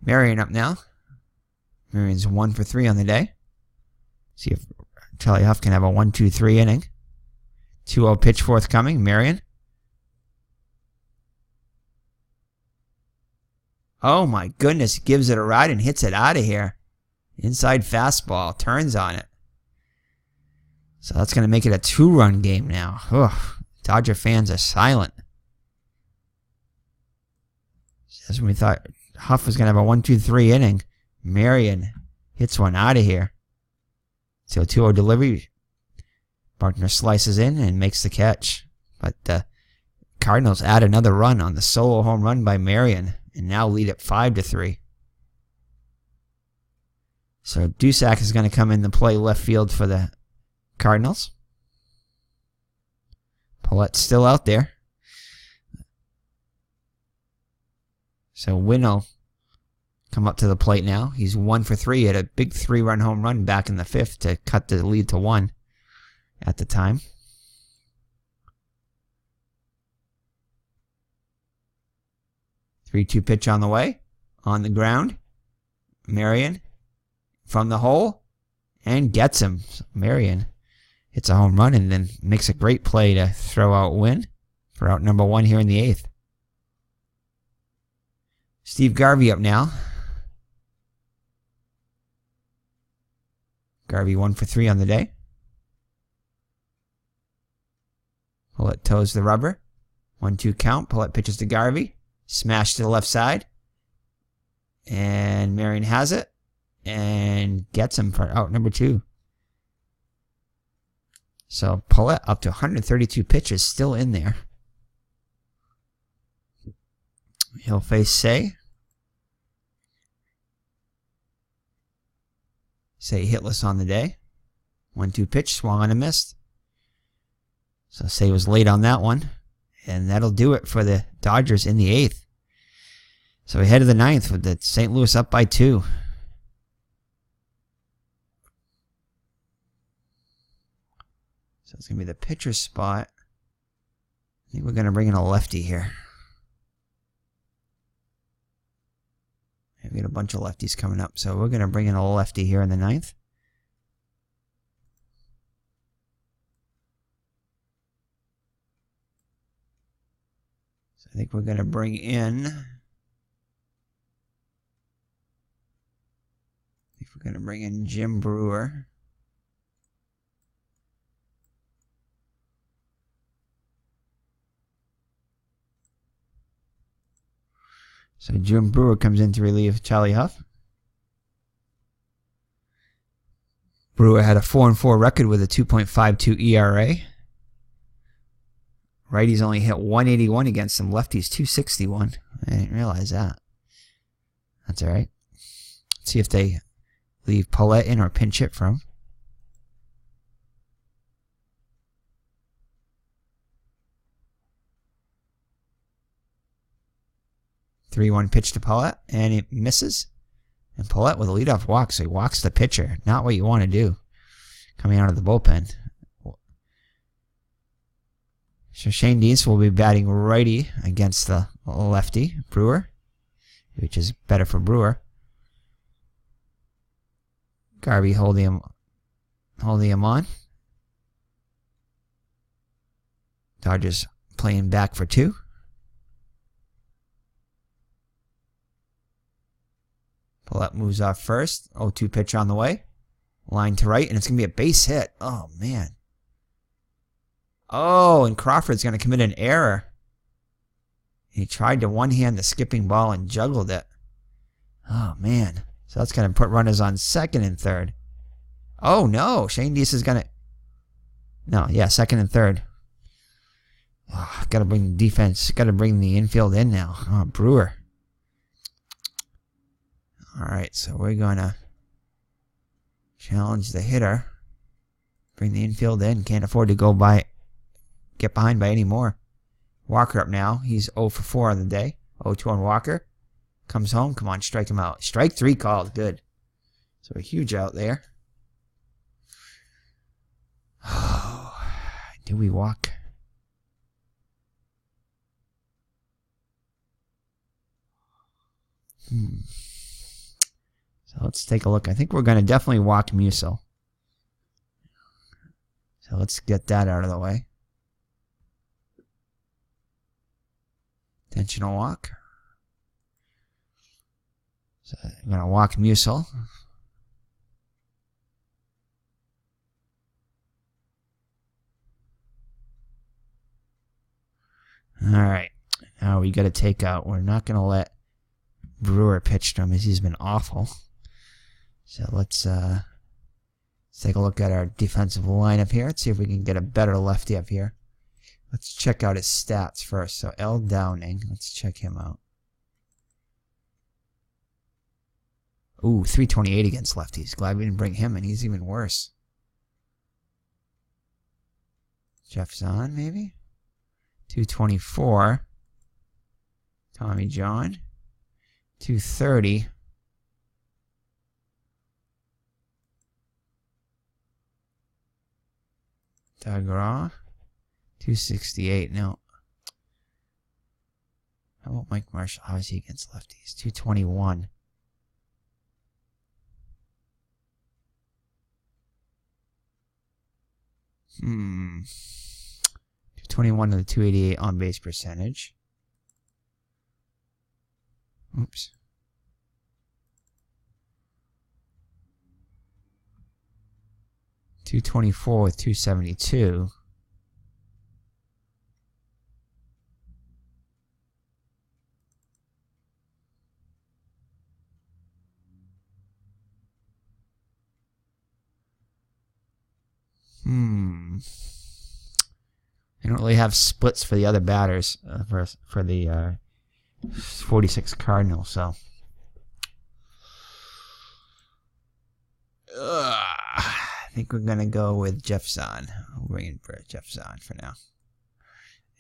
Marion up now. Marion's 1 for 3 on the day. See if Charlie Huff can have a 1-2-3 inning. 2-0 pitch forthcoming. Marion. Oh my goodness. Gives it a ride and hits it out of here. Inside fastball. Turns on it. So that's going to make it a 2-run game now. Ugh. Dodger fans are silent. As when we thought Huff was going to have a 1-2-3 inning, Marion hits one out of here. So 2-0 delivery. Buckner slices in and makes the catch. But the Cardinals add another run on the solo home run by Marion and now lead at 5-3. So Dusak is going to come in to play left field for the Cardinals. Paulette's still out there. So Wynn will come up to the plate now. He's 1 for 3. He had a big 3-run home run back in the 5th to cut the lead to 1 at the time. Three-two pitch on the way. On the ground. Marion from the hole and gets him. So Marion hits a home run and then makes a great play to throw out Wynn for out number 1 here in the 8th. Steve Garvey up now. Garvey 1 for 3 on the day. Paulette toes the rubber. 1-2 count. Paulette pitches to Garvey. Smash to the left side. And Marion has it. And gets him for out number 2. So Paulette up to 132 pitches still in there. He'll face Say. Say hitless on the day. 1-2 pitch, swung on and missed. So Say was late on that one. And that'll do it for the Dodgers in the 8th. So we head to the 9th with the St. Louis up by 2. So it's going to be the pitcher's spot. I think we're going to bring in a lefty here. We've got a bunch of lefties coming up. So we're going to bring in a lefty here in the 9th. So I think we're going to bring in... Jim Brewer. So Jim Brewer comes in to relieve Charlie Huff. Brewer had a 4-4 record with a 2.52 ERA. Righties only hit 181 against him. Lefties 261. I didn't realize that. That's all right. Let's see if they leave Paulette in or pinch hit from. Three-one pitch to Paulette, and it misses. And Paulette with a leadoff walk, so he walks the pitcher. Not what you want to do coming out of the bullpen. So Shane Deans will be batting righty against the lefty, Brewer, which is better for Brewer. Garvey holding him on. Dodgers playing back for 2. Paulette moves off first. 0-2 pitch on the way. Line to right, and it's going to be a base hit. Oh, man. Oh, and Crawford's going to commit an error. He tried to one-hand the skipping ball and juggled it. Oh, man. So that's going to put runners on second and third. Oh, no. Shane Deese is going to... No, yeah, second and third. Oh, got to bring the defense. Got to bring the infield in now. Oh, Brewer. All right, so we're going to challenge the hitter. Bring the infield in. Can't afford to get behind by any more. Walker up now. He's 0 for 4 on the day. 0-2 on Walker. Comes home. Come on, strike him out. Strike 3 called. Good. So a huge out there. Oh, do we walk? So let's take a look. I think we're going to definitely walk Musial. So let's get that out of the way. Intentional walk. So I'm going to walk Musial. All right. Now we got to take out. We're not going to let Brewer pitch to him as he's been awful. So let's take a look at our defensive lineup here. Let's see if we can get a better lefty up here. Let's check out his stats first. So L. Downing. Let's check him out. Ooh, 328 against lefties. Glad we didn't bring him in. He's even worse. Jeff Zahn, maybe? 224. Tommy John. 230. Doug Raw. 268. No. How about Mike Marshall? How is he against lefties? 221. Hmm. 221 to the 288 on base percentage. Oops. .224 with 272. I don't really have splits for the other batters for the 46 Cardinals, so. I think we're going to go with Jeff Zahn. We'll bring in Jeff Zahn for now.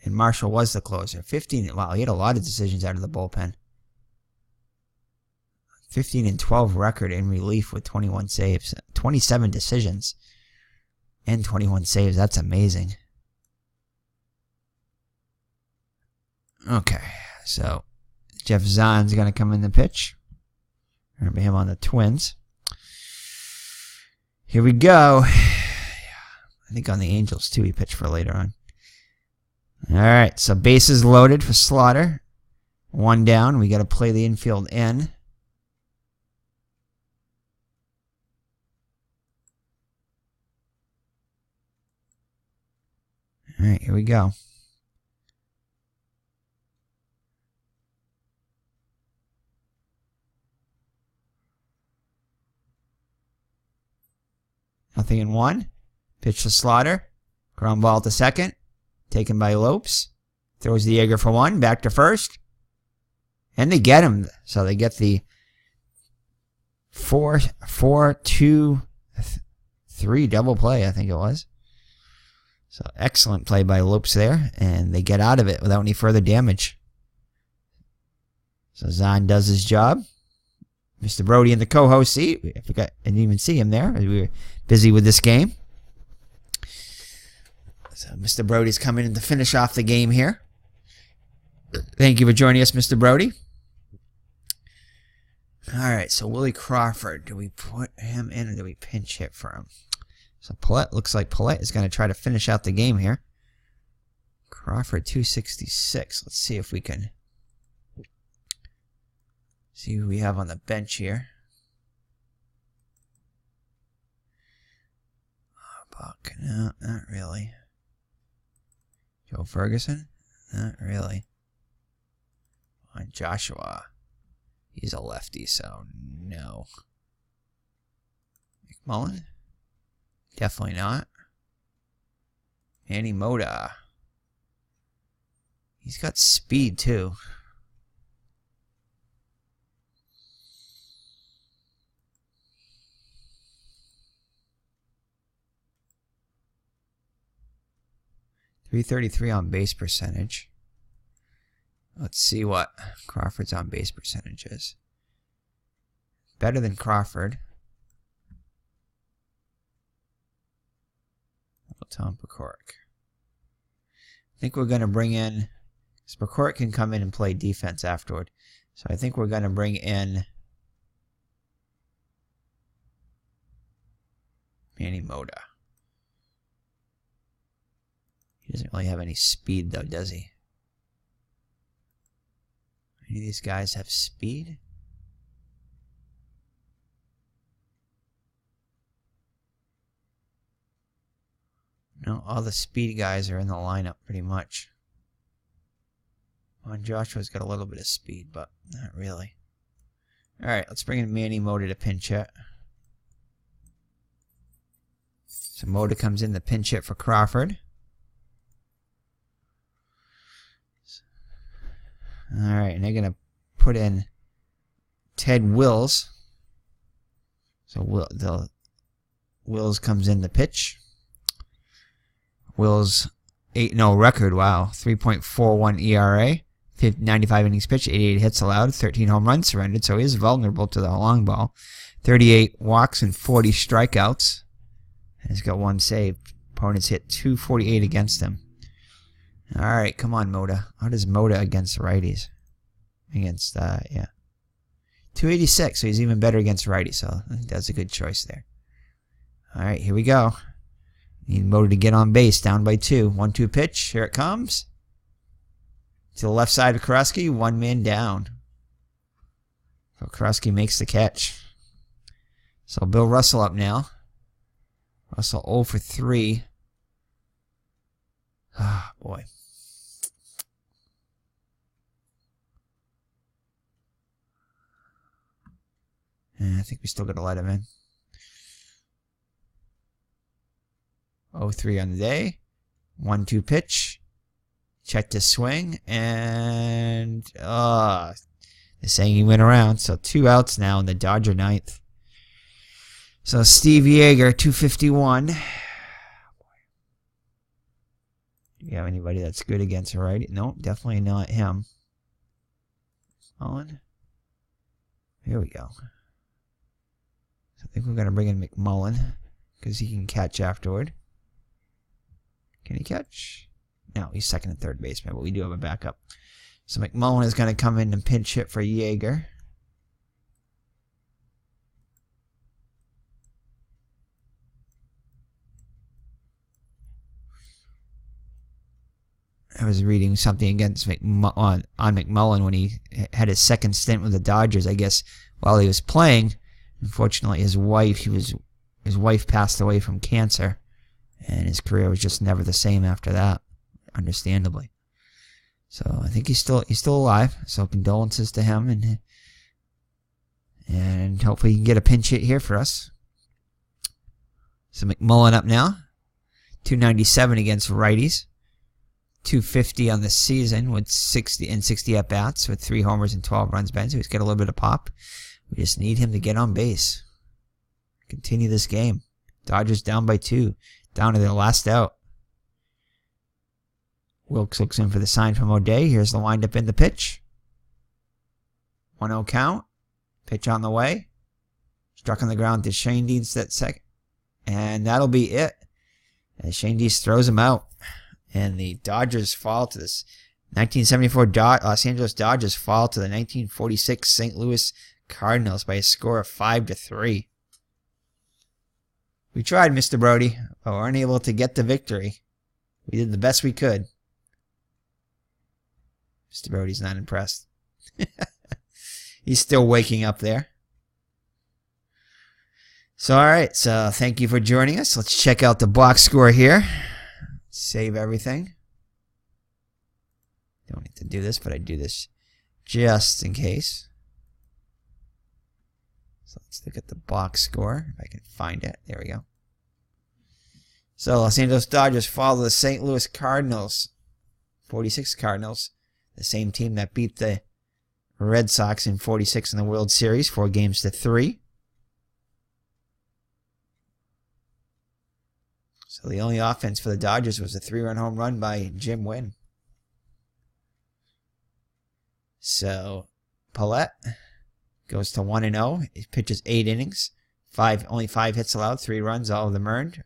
And Marshall was the closer. 15. Wow, he had a lot of decisions out of the bullpen. 15-12 record in relief with 21 saves. 27 decisions and 21 saves. That's amazing. Okay, so Jeff Zahn's going to come in the pitch. Remember him on the Twins. Here we go. I think on the Angels, too, he pitched for later on. All right, so bases loaded for Slaughter. One down. We got to play the infield in. All right, here we go. Nothing in one. Pitch to Slaughter. Ground ball to second. Taken by Lopes. Throws the Yeager for one. Back to first. And they get him. So they get the 4-2-3 double play, I think it was. So excellent play by Lopes there. And they get out of it without any further damage. So Zahn does his job. Mr. Brody in the co-host seat. I forgot, I didn't even see him there. We were busy with this game. So Mr. Brody's coming in to finish off the game here. Thank you for joining us, Mr. Brody. All right, so Willie Crawford. Do we put him in or do we pinch hit for him? So Paulette, looks like Paulette is going to try to finish out the game here. Crawford 266. Let's see if we can see who we have on the bench here. Buck, no, not really. Joe Ferguson? Not really. On Joshua. He's a lefty, so no. McMullen? Definitely not. Manny Mota. He's got speed, too. .333 on base percentage. Let's see what Crawford's on base percentage is. Better than Crawford. Tom Pecoric. I think we're going to bring in, because Pecoric can come in and play defense afterward. So I think we're going to bring in Manny Mota. He doesn't really have any speed, though, does he? Any of these guys have speed? No, all the speed guys are in the lineup pretty much. Well, Joshua's got a little bit of speed, but not really. All right, let's bring in Manny Mota to pinch hit. So Mota comes in the pinch hit for Crawford. All right, and they're going to put in Ted Wills So Wills comes in the pitch. Wills 8-0 record. Wow. 3.41 ERA. 95 innings pitched, 88 hits allowed, 13 home runs surrendered, so he is vulnerable to the long ball. 38 walks and 40 strikeouts. And he's got one save. Opponents hit 248 against him. All right, come on, Moda. How does Moda against righties? Against, 286, so he's even better against righties, so I think that's a good choice there. All right, here we go. Need Moda to get on base, down by 2. 1-2 pitch, here it comes. To the left side of Karosky, one man down. So Karosky makes the catch. So Bill Russell up now. Russell 0 for 3. Ah, boy. I think we still got to let him in. 0-3 on the day. 1-2 pitch. Check the swing, and they're saying he went around. So 2 outs now in the Dodger ninth. So Steve Yeager, 251. Do you have anybody that's good against a righty? Nope, definitely not him. On. Here we go. So I think we're going to bring in McMullen because he can catch afterward. Can he catch? No, he's second and third baseman, but we do have a backup. So McMullen is going to come in and pinch hit for Yeager. I was reading something against on McMullen when he had his second stint with the Dodgers. I guess while he was playing, unfortunately, his wife passed away from cancer, and his career was just never the same after that. Understandably. So I think he's still alive. So condolences to him, and hopefully he can get a pinch hit here for us. So McMullen up now. 297 against righties. 250 on the season with 60 at bats with 3 homers and 12 runs batted. So he's got a little bit of pop. We just need him to get on base. Continue this game. Dodgers down by 2. Down to their last out. Wilkes looks in for the sign from O'Day. Here's the windup in the pitch. 1-0 count. Pitch on the way. Struck on the ground to Shane Dees that second. And that'll be it. As Shane Dees throws him out. And the Dodgers fall to this 1974 Los Angeles Dodgers fall to the 1946 St. Louis Cardinals by a score of 5-3. We tried, Mr. Brody, but we weren't able to get the victory. We did the best we could. Mr. Brody's not impressed. He's still waking up there. So, all right. So, thank you for joining us. Let's check out the box score here. Save everything. Don't need to do this, but I do this just in case. So, let's look at the box score. If I can find it. There we go. So, Los Angeles Dodgers follow the St. Louis Cardinals. 46 Cardinals. The same team that beat the Red Sox in 46 in the World Series, 4-3. So the only offense for the Dodgers was a 3-run home run by Jim Wynn. So Paulette goes to 1-0. He pitches 8 innings. Only 5 hits allowed, 3 runs, all of them earned.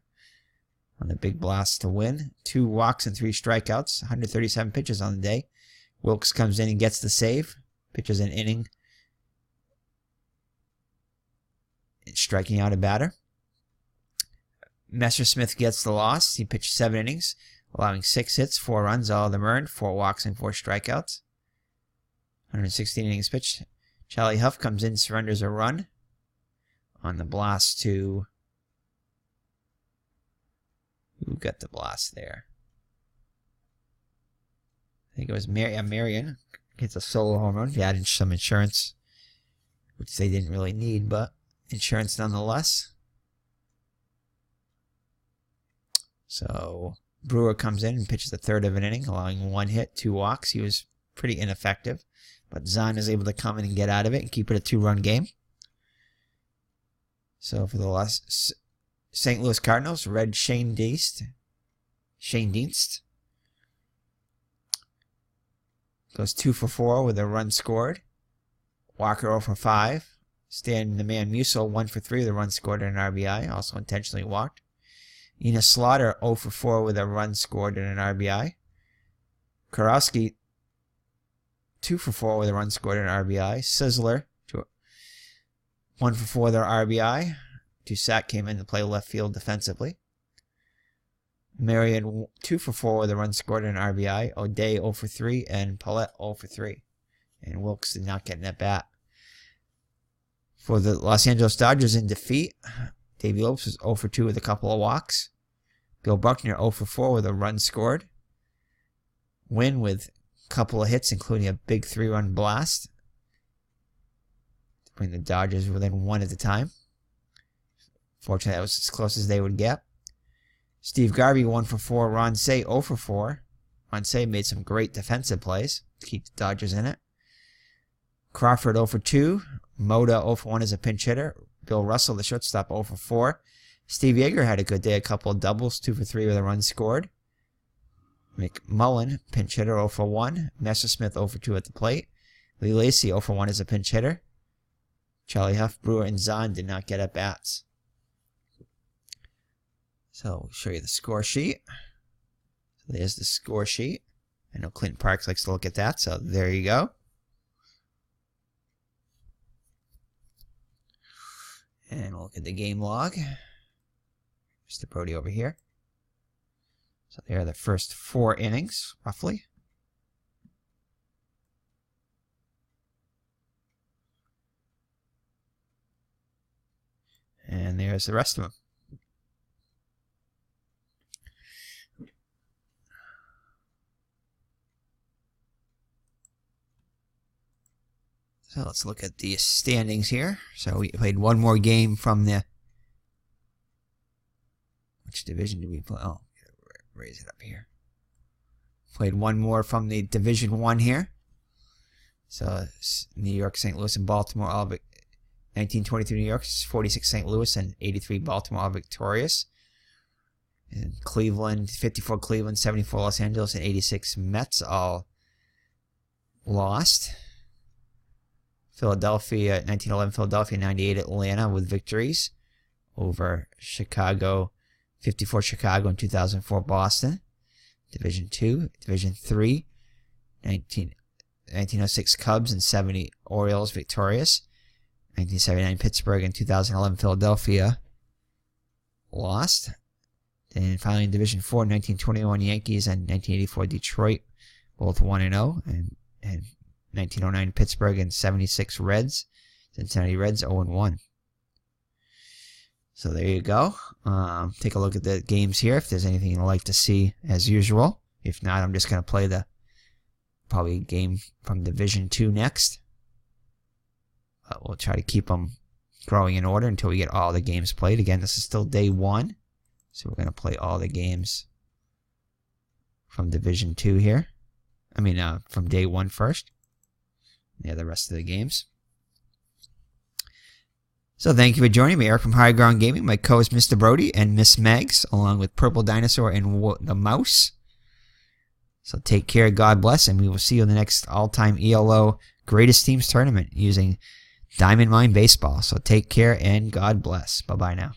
On a big blast to win. 2 walks and 3 strikeouts. 137 pitches on the day. Wilkes comes in and gets the save. Pitches an inning. Striking out a batter. Messersmith gets the loss. He pitched 7 innings, allowing 6 hits, 4 runs, all of them earned, 4 walks and 4 strikeouts. 116 innings pitched. Charlie Huff comes in, surrenders a run on the blast to... Who got the blast there? I think it was Marion. Gets a solo home run. He added some insurance, which they didn't really need, but insurance nonetheless. So Brewer comes in and pitches the third of an inning, allowing 1 hit, 2 walks. He was pretty ineffective, but Zahn is able to come in and get out of it and keep it a 2-run game. So for the St. Louis Cardinals, red Shane Dienst. Goes 2 for 4 with a run scored. Walker 0 for 5. Stan the man Musial 1 for 3 with a run scored and an RBI, also intentionally walked. Enos Slaughter 0 for 4 with a run scored and an RBI. Karowski 2 for 4 with a run scored and an RBI. Sizzler 1 for 4 with an RBI. Toussaint came in to play left field defensively. Marion 2 for 4 with a run scored and an RBI. O'Day 0 for 3 and Paulette 0 for 3. And Wilkes did not get an at bat. For the Los Angeles Dodgers in defeat, Davey Lopes was 0 for 2 with a couple of walks. Bill Buckner 0 for 4 with a run scored. Wynn with a couple of hits, including a big 3-run blast to bring the Dodgers within 1 at the time. Fortunately, that was as close as they would get. Steve Garvey 1 for 4. Ron Say 0 for 4. Ron Say made some great defensive plays to keep the Dodgers in it. Crawford 0 for 2. Moda 0 for 1 as a pinch hitter. Bill Russell, the shortstop, 0 for 4. Steve Yeager had a good day, a couple of doubles, 2 for 3 with a run scored. McMullen, pinch hitter, 0 for 1. Messersmith 0 for 2 at the plate. Lee Lacy 0 for 1 as a pinch hitter. Charlie Huff, Brewer, and Zahn did not get at bats. So we'll show you the score sheet. So there's the score sheet. I know Clinton Parks likes to look at that, so there you go. And we'll look at the game log. Mr. Brody over here. So there are the first 4 innings, roughly. And there's the rest of them. So let's look at the standings here. So we played one more game from the... Which division did we play? Oh, raise it up here. Played one more from the Division 1 here. So New York, St. Louis, and Baltimore, all 1923 New York, 46 St. Louis, and 83 Baltimore, all victorious. And Cleveland, 54 Cleveland, 74 Los Angeles, and 86 Mets, all lost. Philadelphia, 1911 Philadelphia, 98 Atlanta with victories over Chicago, 54 Chicago, and 2004 Boston. Division 2, Division 3, 1906 Cubs and 70 Orioles victorious. 1979 Pittsburgh and 2011 Philadelphia lost. Then finally in Division 4, 1921 Yankees and 1984 Detroit, both 1-0, and 1909 Pittsburgh and 76 Reds. Cincinnati Reds 0-1. So there you go. Take a look at the games here if there's anything you'd like to see as usual. If not, I'm just going to play the probably game from Division 2 next. But we'll try to keep them growing in order until we get all the games played. Again, this is still day 1. So we're going to play all the games from Division 2 here. From day 1 first. Yeah, the rest of the games. So thank you for joining me, Eric from High Ground Gaming, my co-host Mr. Brody and Miss Megs, along with Purple Dinosaur and the Mouse. So take care, God bless, and we will see you in the next all-time ELO Greatest Teams Tournament using Diamond Mine Baseball. So take care and God bless. Bye-bye now.